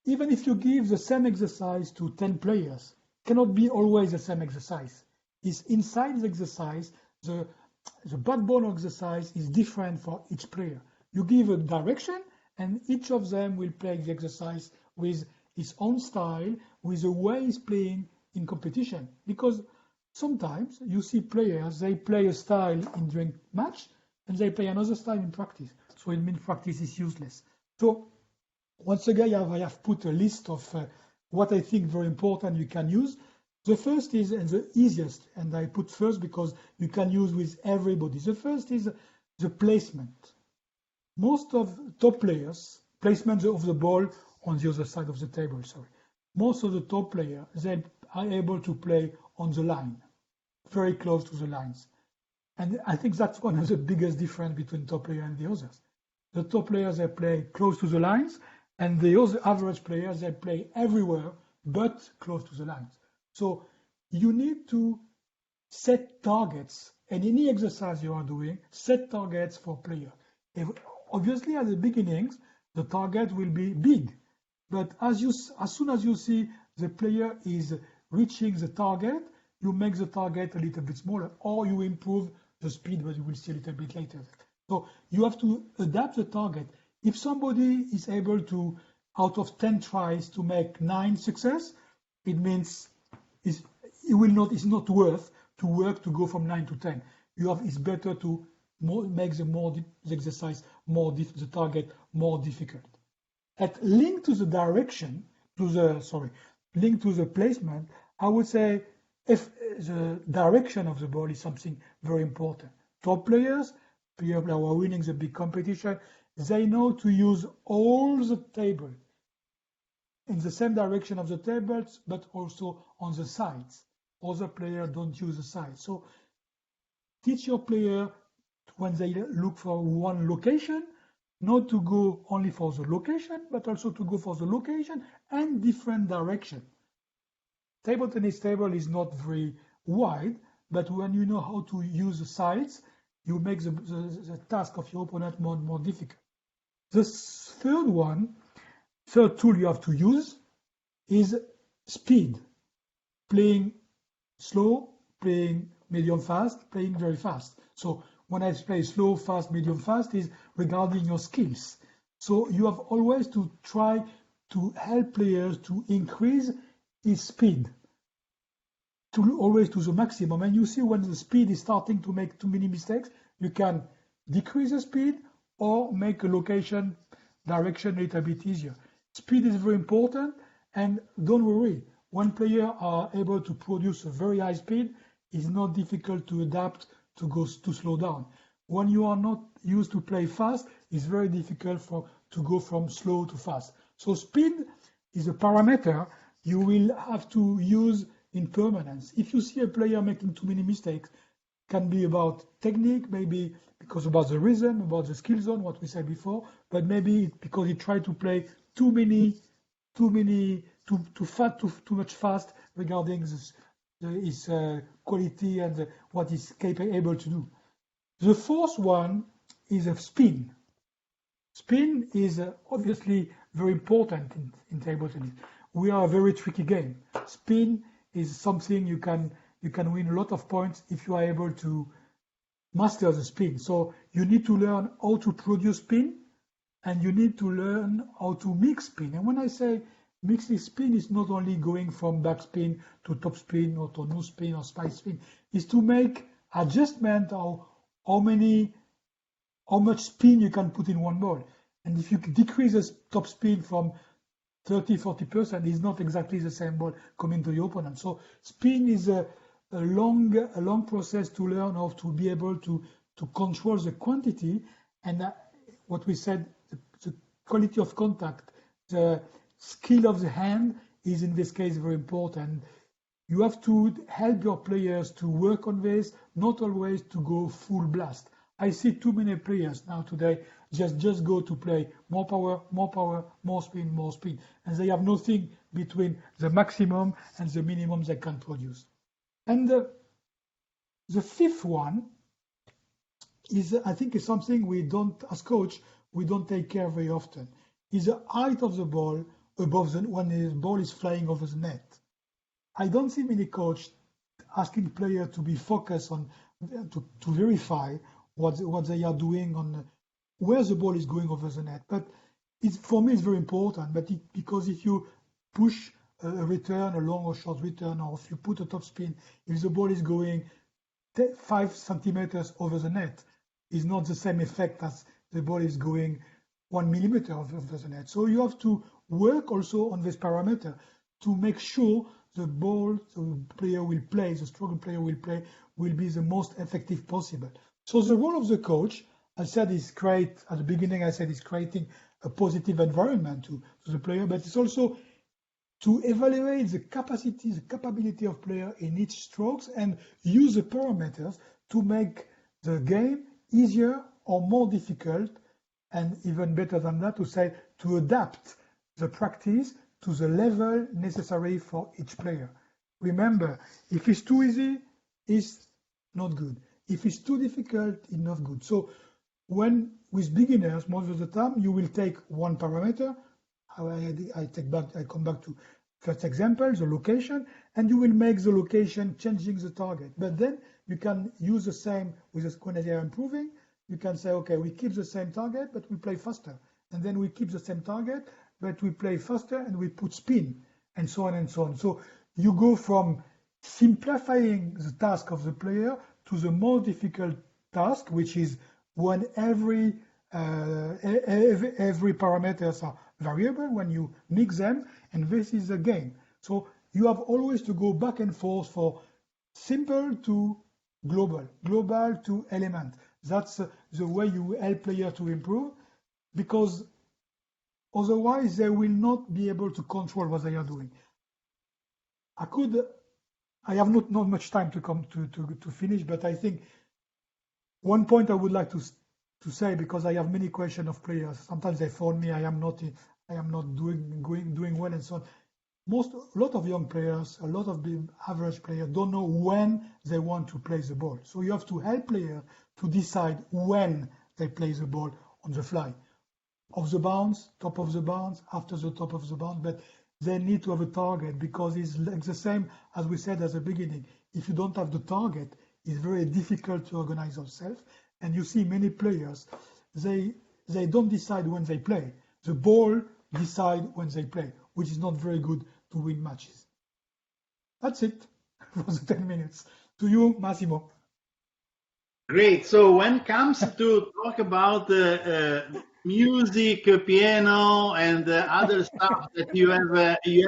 even if you give the same exercise to 10 players, cannot be always the same exercise. It's inside the exercise, the backbone of exercise is different for each player. You give a direction, and each of them will play the exercise with his own style, with the way he's playing in competition. Because sometimes you see players, they play a style during match, and they play another style in practice. So it means practice is useless. So once again, I have put a list of what I think very important you can use. The first is, and the easiest, and I put first because you can use with everybody. The first is the placement. Most of top players, placement of the ball on the other side of the table, sorry. Most of the top players, they are able to play on the line, very close to the lines. And I think that's one of the biggest difference between top player and the others. The top players, they play close to the lines, and the other average players, they play everywhere but close to the lines. So you need to set targets, and any exercise you are doing, set targets for player. Obviously, at the beginnings, the target will be big, but as soon as you see the player is reaching the target, you make the target a little bit smaller, or you improve the speed, but you will see a little bit later. So you have to adapt the target. If somebody is able to, out of 10 tries, to make 9 success, it means it's not worth to work to go from 9 to 10. It's better to make the exercise the target more difficult. Linked to the direction, linked to the placement, I would say if the direction of the ball is something very important. Top players who are winning the big competition, they know to use all the table in the same direction of the tables, but also on the sides. Other players don't use the sides. So teach your player when they look for one location, not to go only for the location, but also to go for the location and different direction. Table tennis table is not very wide, but when you know how to use the sides, you make the task of your opponent more difficult. The third tool you have to use is speed. Playing slow, playing medium fast, playing very fast. So when I say slow, fast, medium, fast, is regarding your skills. So you have always to try to help players to increase his speed, to always to the maximum. And you see when the speed is starting to make too many mistakes, you can decrease the speed or make a location direction a little bit easier. Speed is very important, and don't worry, when players are able to produce a very high speed, it's not difficult to adapt to slow down. When you are not used to play fast, it's very difficult to go from slow to fast. So speed is a parameter you will have to use in permanence. If you see a player making too many mistakes, can be about technique, maybe because about the rhythm, about the skill zone, what we said before, but maybe because he tried to play too much fast regarding his quality and what he's able to do. The fourth one is a spin. Spin is obviously very important in table tennis. We are a very tricky game. Spin is something you can win a lot of points if you are able to master the spin. So you need to learn how to produce spin, and you need to learn how to mix spin. And when I say mixing spin, it's not only going from backspin to top spin or to no spin or spike spin. It's to make adjustment of how much spin you can put in one ball. And if you decrease the top spin from 30-40%, it's not exactly the same ball coming to your opponent. So spin is a long process to learn how to be able to control the quantity and what we said, the quality of contact, the skill of the hand is in this case very important. You have to help your players to work on this, not always to go full blast. I see too many players now today just go to play more power, more spin, and they have nothing between the maximum and the minimum they can produce. And the fifth one is, I think, is something we don't, as coach, we don't take care very often. Is the height of the ball above when the ball is flying over the net. I don't see many coaches asking players to be focused on to verify what they are doing on where the ball is going over the net. But for me, it's very important. But because if you push a return, a long or short return, or if you put a top spin, if the ball is going 5 centimeters over the net, it's not the same effect as the ball is going 1 millimeter over the net. So you have to work also on this parameter to make sure the ball the player will play, the stronger player will play, will be the most effective possible. So the role of the coach, I said, is create, at the beginning I said, is creating a positive environment to the player, but it's also to evaluate the capacity, the capability of player in each strokes and use the parameters to make the game easier or more difficult, and even better than that, to say, to adapt the practice to the level necessary for each player. Remember, if it's too easy, it's not good. If it's too difficult, it's not good. So when with beginners, most of the time, you will take one parameter. I come back to first example, the location, and you will make the location changing the target. But then you can use the same with the when they are improving. You can say, okay, we keep the same target, but we play faster. And then we keep the same target, but we play faster and we put spin, and so on and so on. So you go from simplifying the task of the player to the more difficult task, which is when every parameters are variable, when you mix them, and this is a game. So you have always to go back and forth for simple to global, global to element. That's the way you help players to improve, because otherwise they will not be able to control what they are doing. I have not much time to come to finish, but I think one point I would like to say, because I have many questions of players. Sometimes they phone me, I am not doing well and so on. A lot of young players, a lot of the average players don't know when they want to play the ball. So you have to help players to decide when they play the ball on the fly. Off the bounce, top of the bounce, after the top of the bounce, but they need to have a target, because it's like the same as we said at the beginning. If you don't have the target, it's very difficult to organize yourself, And you see many players, they don't decide when they play. The ball decide when they play, which is not very good to win matches. That's it for the 10 minutes. To you, Massimo. Great. So when it comes to talk about music, piano, and other stuff that you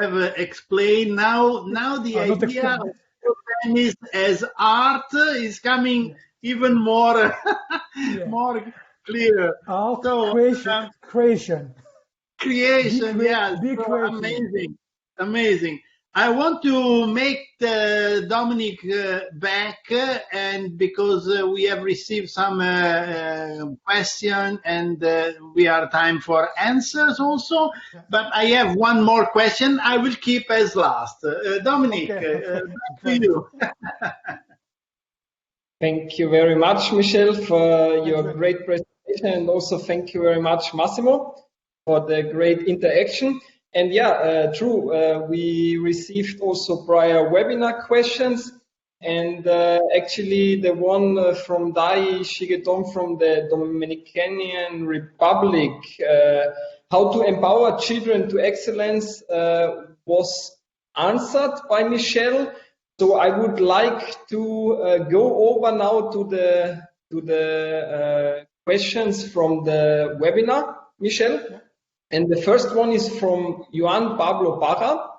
have explained, now the idea of tennis as art is coming even more more clear. Art, So creation. Yeah, be so creative. amazing. I want to make Dominic back, and because we have received some question, and we are time for answers also. But I have one more question. I will keep as last. Dominic, back to you. Thank you very much, Michel, for your great presentation, and also thank you very much, Massimo, for the great interaction. And yeah, true, we received also prior webinar questions, and actually the one from Dai Shigeton from the Dominican Republic, how to empower children to excellence, was answered by Michel. So I would like to go over now to the questions from the webinar, Michel. Yeah. And the first one is from Juan Pablo Parra.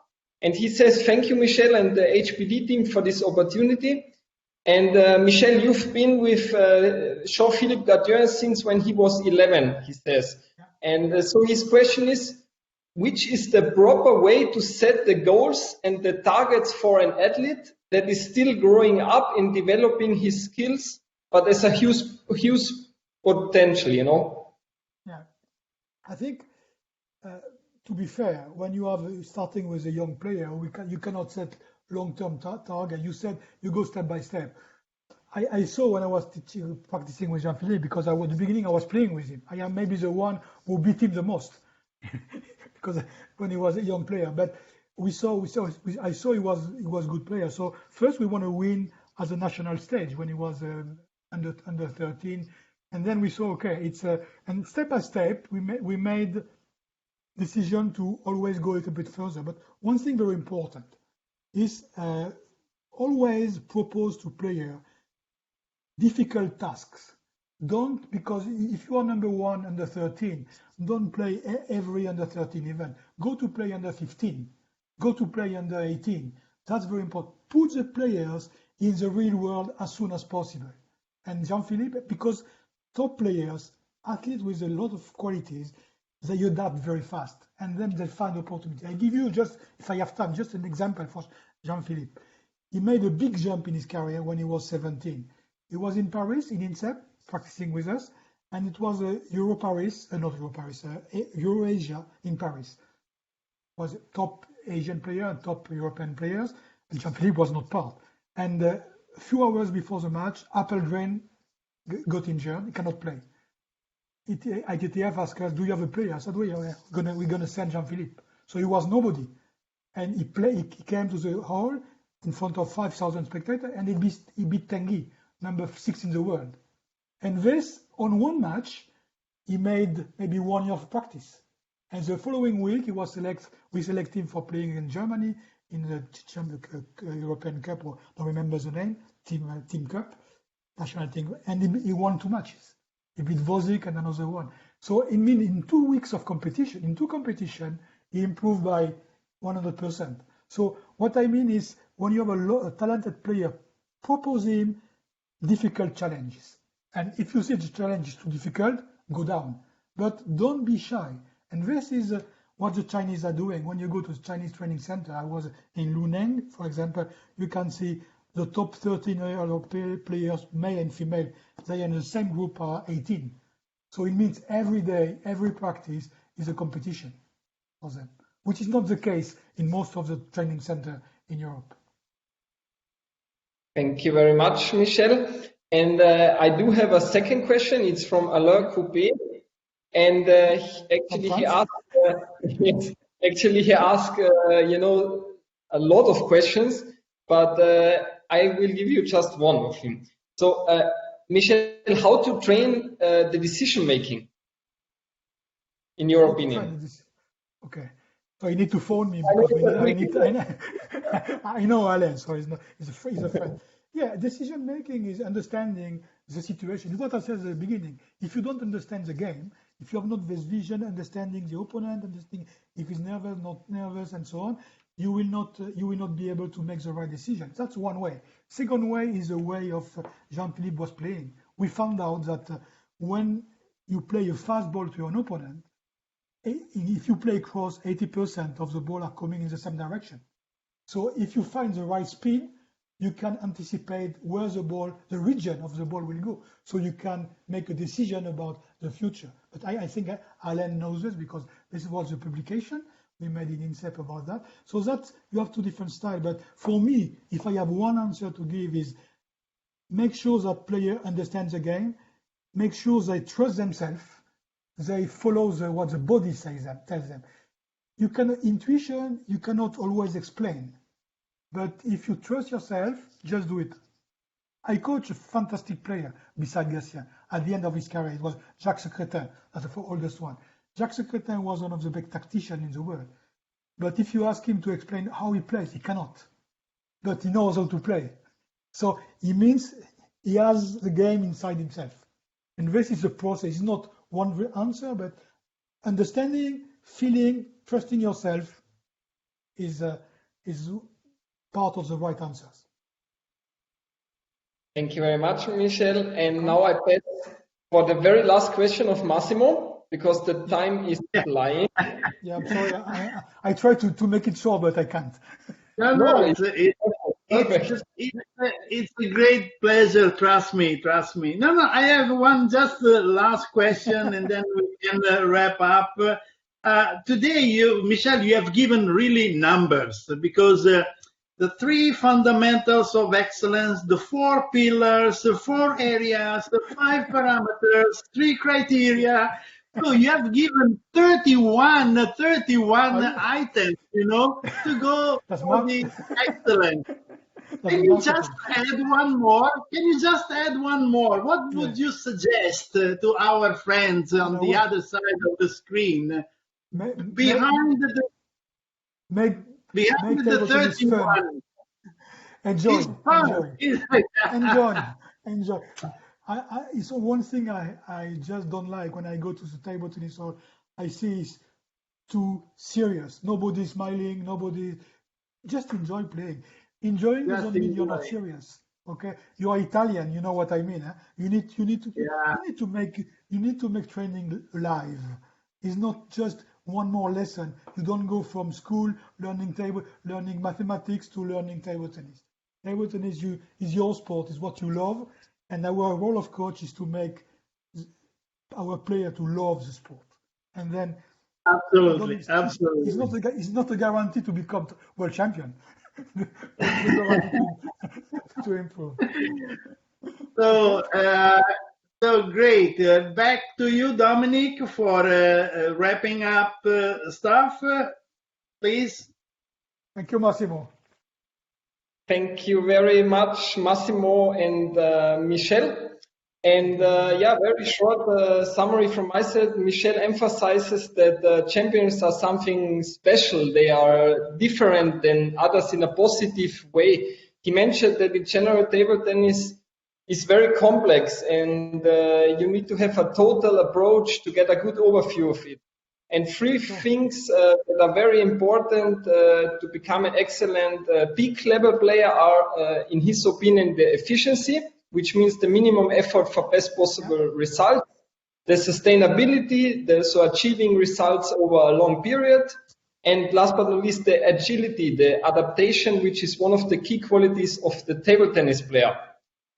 And he says, thank you, Michel, and the HPD team for this opportunity. And Michel, you've been with Jean-Philippe Gatien since when he was 11, he says. And so his question is, which is the proper way to set the goals and the targets for an athlete that is still growing up in developing his skills, but has a huge potential, you know? Yeah, I think, to be fair, when you are starting with a young player, you cannot set long-term target. You said you go step by step. I saw when I was practicing with Jean-Philippe, because at the beginning I was playing with him. I am maybe the one who beat him the most. Because when he was a young player, but I saw he was a good player. So first we want to win as a national stage when he was under 13, and then we saw and step by step we made decision to always go a little bit further. But one thing very important is always propose to player difficult tasks. Don't, because if you are number 1 under 13, don't play every under 13 event. Go to play under 15. Go to play under 18. That's very important. Put the players in the real world as soon as possible. And Jean-Philippe, because top players, athletes with a lot of qualities, they adapt very fast, and then they find opportunity. I give you just, if I have time, just an example for Jean-Philippe. He made a big jump in his career when he was 17. He was in Paris, in INSEP, practicing with us, and it was Eurasia in Paris. It was a top Asian player and top European players, and Jean-Philippe was not part. And a few hours before the match, Appelgren got injured, he cannot play. ITTF asked us, do you have a player? I said, we're gonna send Jean-Philippe. So he was nobody. And he came to the hall in front of 5,000 spectators, and he beat Tanguy, number 6 in the world. And this, on one match, he made maybe 1 year of practice. And the following week, we select him for playing in Germany in the European Cup, or I don't remember the name, Team Cup, national team, and he won 2 matches. He beat Vozik and another one. So in 2 weeks of competition, in 2 competitions, he improved by 100%. So what I mean is, when you have a talented player, propose him difficult challenges. And if you see the challenge is too difficult, go down. But don't be shy. And this is what the Chinese are doing. When you go to the Chinese training center, I was in Luneng, for example, you can see the top 13 players, male and female, they in the same group are 18. So it means every day, every practice is a competition for them, which is not the case in most of the training center in Europe. Thank you very much, Michel. And I do have a second question. It's from Alain Coupé. And he asked, a lot of questions, but I will give you just one of him. So Michel, how to train the decision making, in your opinion? Okay. So you need to phone me because I know Alan, so he's a friend. Yeah, decision making is understanding the situation. What I said at the beginning, if you don't understand the game, if you have not this vision, understanding the opponent, understanding if he's nervous, not nervous, and so on, you will not be able to make the right decision. That's one way. Second way is the way of Jean-Philippe was playing. We found out that when you play a fast ball to an opponent, if you play cross, 80% of the ball are coming in the same direction. So if you find the right speed, you can anticipate where the region of the ball will go. So you can make a decision about the future. But I think Alan knows this because this was a publication. We made in INSEP about that. So that you have two different styles. But for me, if I have one answer to give is make sure that player understands the game, make sure they trust themselves, they follow what the body tells them. Intuition, you cannot always explain. But if you trust yourself, just do it. I coach a fantastic player beside Gatien. At the end of his career, it was Jacques Secrétin, that's the oldest one. Jacques Secrétin was one of the best tacticians in the world. But if you ask him to explain how he plays, he cannot. But he knows how to play. So it means he has the game inside himself. And this is the process. It's not one answer, but understanding, feeling, trusting yourself is part of the right answers. Thank you very much, Michel. And now I pass for the very last question of Massimo, because the time is flying. Yeah, I'm sorry. I try to make it short, but I can't. No, it's a great pleasure. Trust me. No, I have one just last question, and then we can wrap up. Today, Michel, you have given really numbers because the 3 fundamentals of excellence, the 4 pillars, the 4 areas, the 5 parameters, 3 criteria. So you have given 31 items, to go for the excellence. Can you just add one more? What would you suggest to our friends on the other side of the screen? Behind the 31. Enjoy. So one thing I just don't like when I go to the table tennis hall, I see is too serious. Nobody smiling, just enjoy playing. Enjoying doesn't mean you're not serious. Okay, you are Italian, you know what I mean. Huh? You need to make training alive. It's not just one more lesson. You don't go from school learning mathematics to learning table tennis. Table tennis is your sport, is what you love, and our role of coach is to make our player to love the sport. And then absolutely. It's not a guarantee to become world champion. It's a guarantee to improve. So great. Back to you, Dominic, for wrapping up stuff, please. Thank you, Massimo. Thank you very much, Massimo and Michel. And very short summary from my side. Michel emphasizes that champions are something special. They are different than others in a positive way. He mentioned that in general table tennis is very complex, and you need to have a total approach to get a good overview of it. And 3 things that are very important to become an excellent peak level player are, in his opinion, the efficiency, which means the minimum effort for best possible results, the sustainability, so achieving results over a long period, and last but not least, the agility, the adaptation, which is one of the key qualities of the table tennis player.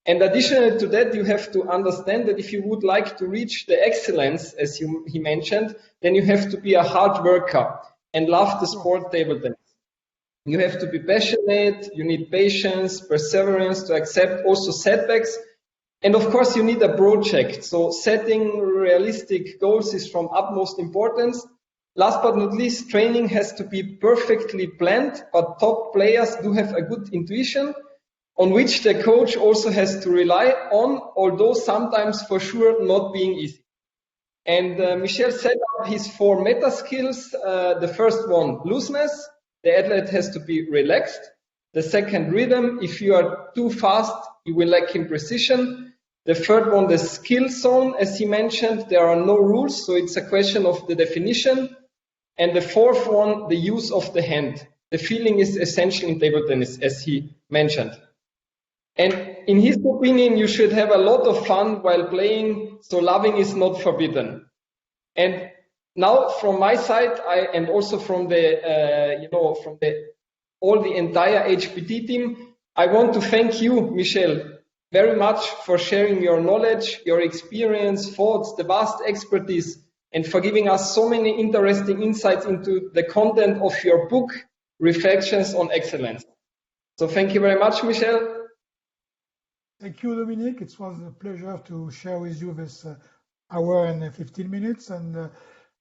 And additionally to that, you have to understand that if you would like to reach the excellence, as he mentioned, then you have to be a hard worker and love the sport table tennis. You have to be passionate, you need patience, perseverance to accept also setbacks. And of course, you need a project. So setting realistic goals is from utmost importance. Last but not least, training has to be perfectly planned, but top players do have a good intuition. on which the coach also has to rely on, although sometimes for sure not being easy. And Michel set up his 4 meta skills. The first one, looseness. The athlete has to be relaxed. The second, rhythm. If you are too fast, you will lack in precision. The third one, the skill zone. As he mentioned, there are no rules, so it's a question of the definition. And the fourth one, the use of the hand. The feeling is essential in table tennis, as he mentioned. And in his opinion, you should have a lot of fun while playing, so loving is not forbidden. And now, from my side, and also from the, all the entire HPT team, I want to thank you, Michel, very much for sharing your knowledge, your experience, thoughts, the vast expertise, and for giving us so many interesting insights into the content of your book, Reflections on Excellence. So thank you very much, Michel. Thank you, Dominic. It was a pleasure to share with you this hour and 15 minutes, and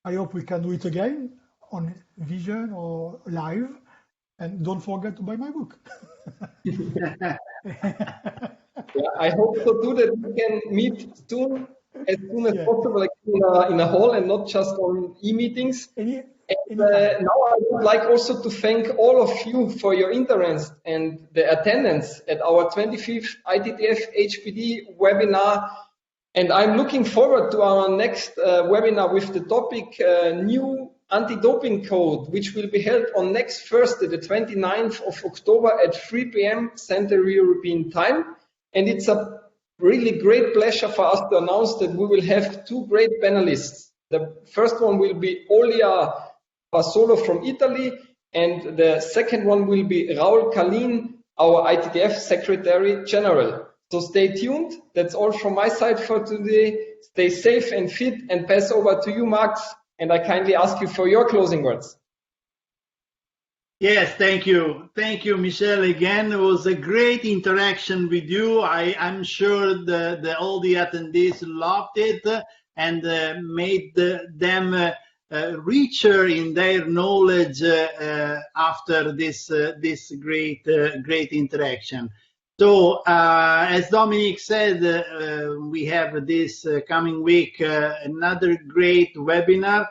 I hope we can do it again on Vision or live. And don't forget to buy my book. Yeah, I hope so too, that we can meet soon as possible, like in a hall and not just on e-meetings. Now I would like also to thank all of you for your interest and the attendance at our 25th ITTF HPD webinar. And I'm looking forward to our next webinar with the topic new anti-doping code, which will be held on next Thursday, the 29th of October at 3 p.m. Central European Time. And it's a really great pleasure for us to announce that we will have 2 great panelists. The first one will be Olia Basolo from Italy, and the second one will be Raul Kalin, our ITTF Secretary General. So stay tuned. That's all from my side for today. Stay safe and fit, and pass over to you, Max, and I kindly ask you for your closing words. Yes, thank you. Thank you, Michel, again. It was a great interaction with you. I'm sure all the attendees loved it and made them richer in their knowledge after this great interaction. So, as Dominic said, we have this coming week another great webinar.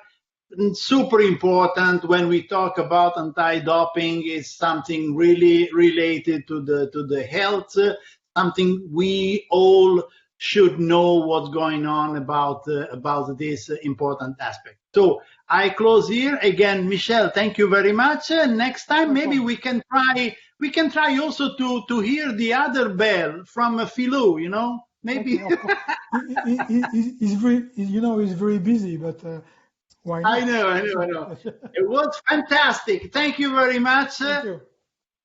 Super important when we talk about anti-doping is something really related to the health, something we all should know what's going on about this important aspect. So I close here again. Michel, thank you very much. Next time maybe we can try also to hear the other bell from Philou, maybe. Okay, he's very busy, but why not? I know. It was fantastic. Thank you very much. Thank you.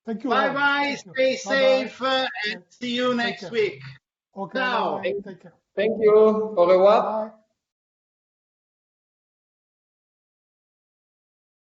Thank you. Bye. Stay safe and see you next week. Okay. Ciao. Bye. Take care. Thank you. Au revoir. Bye.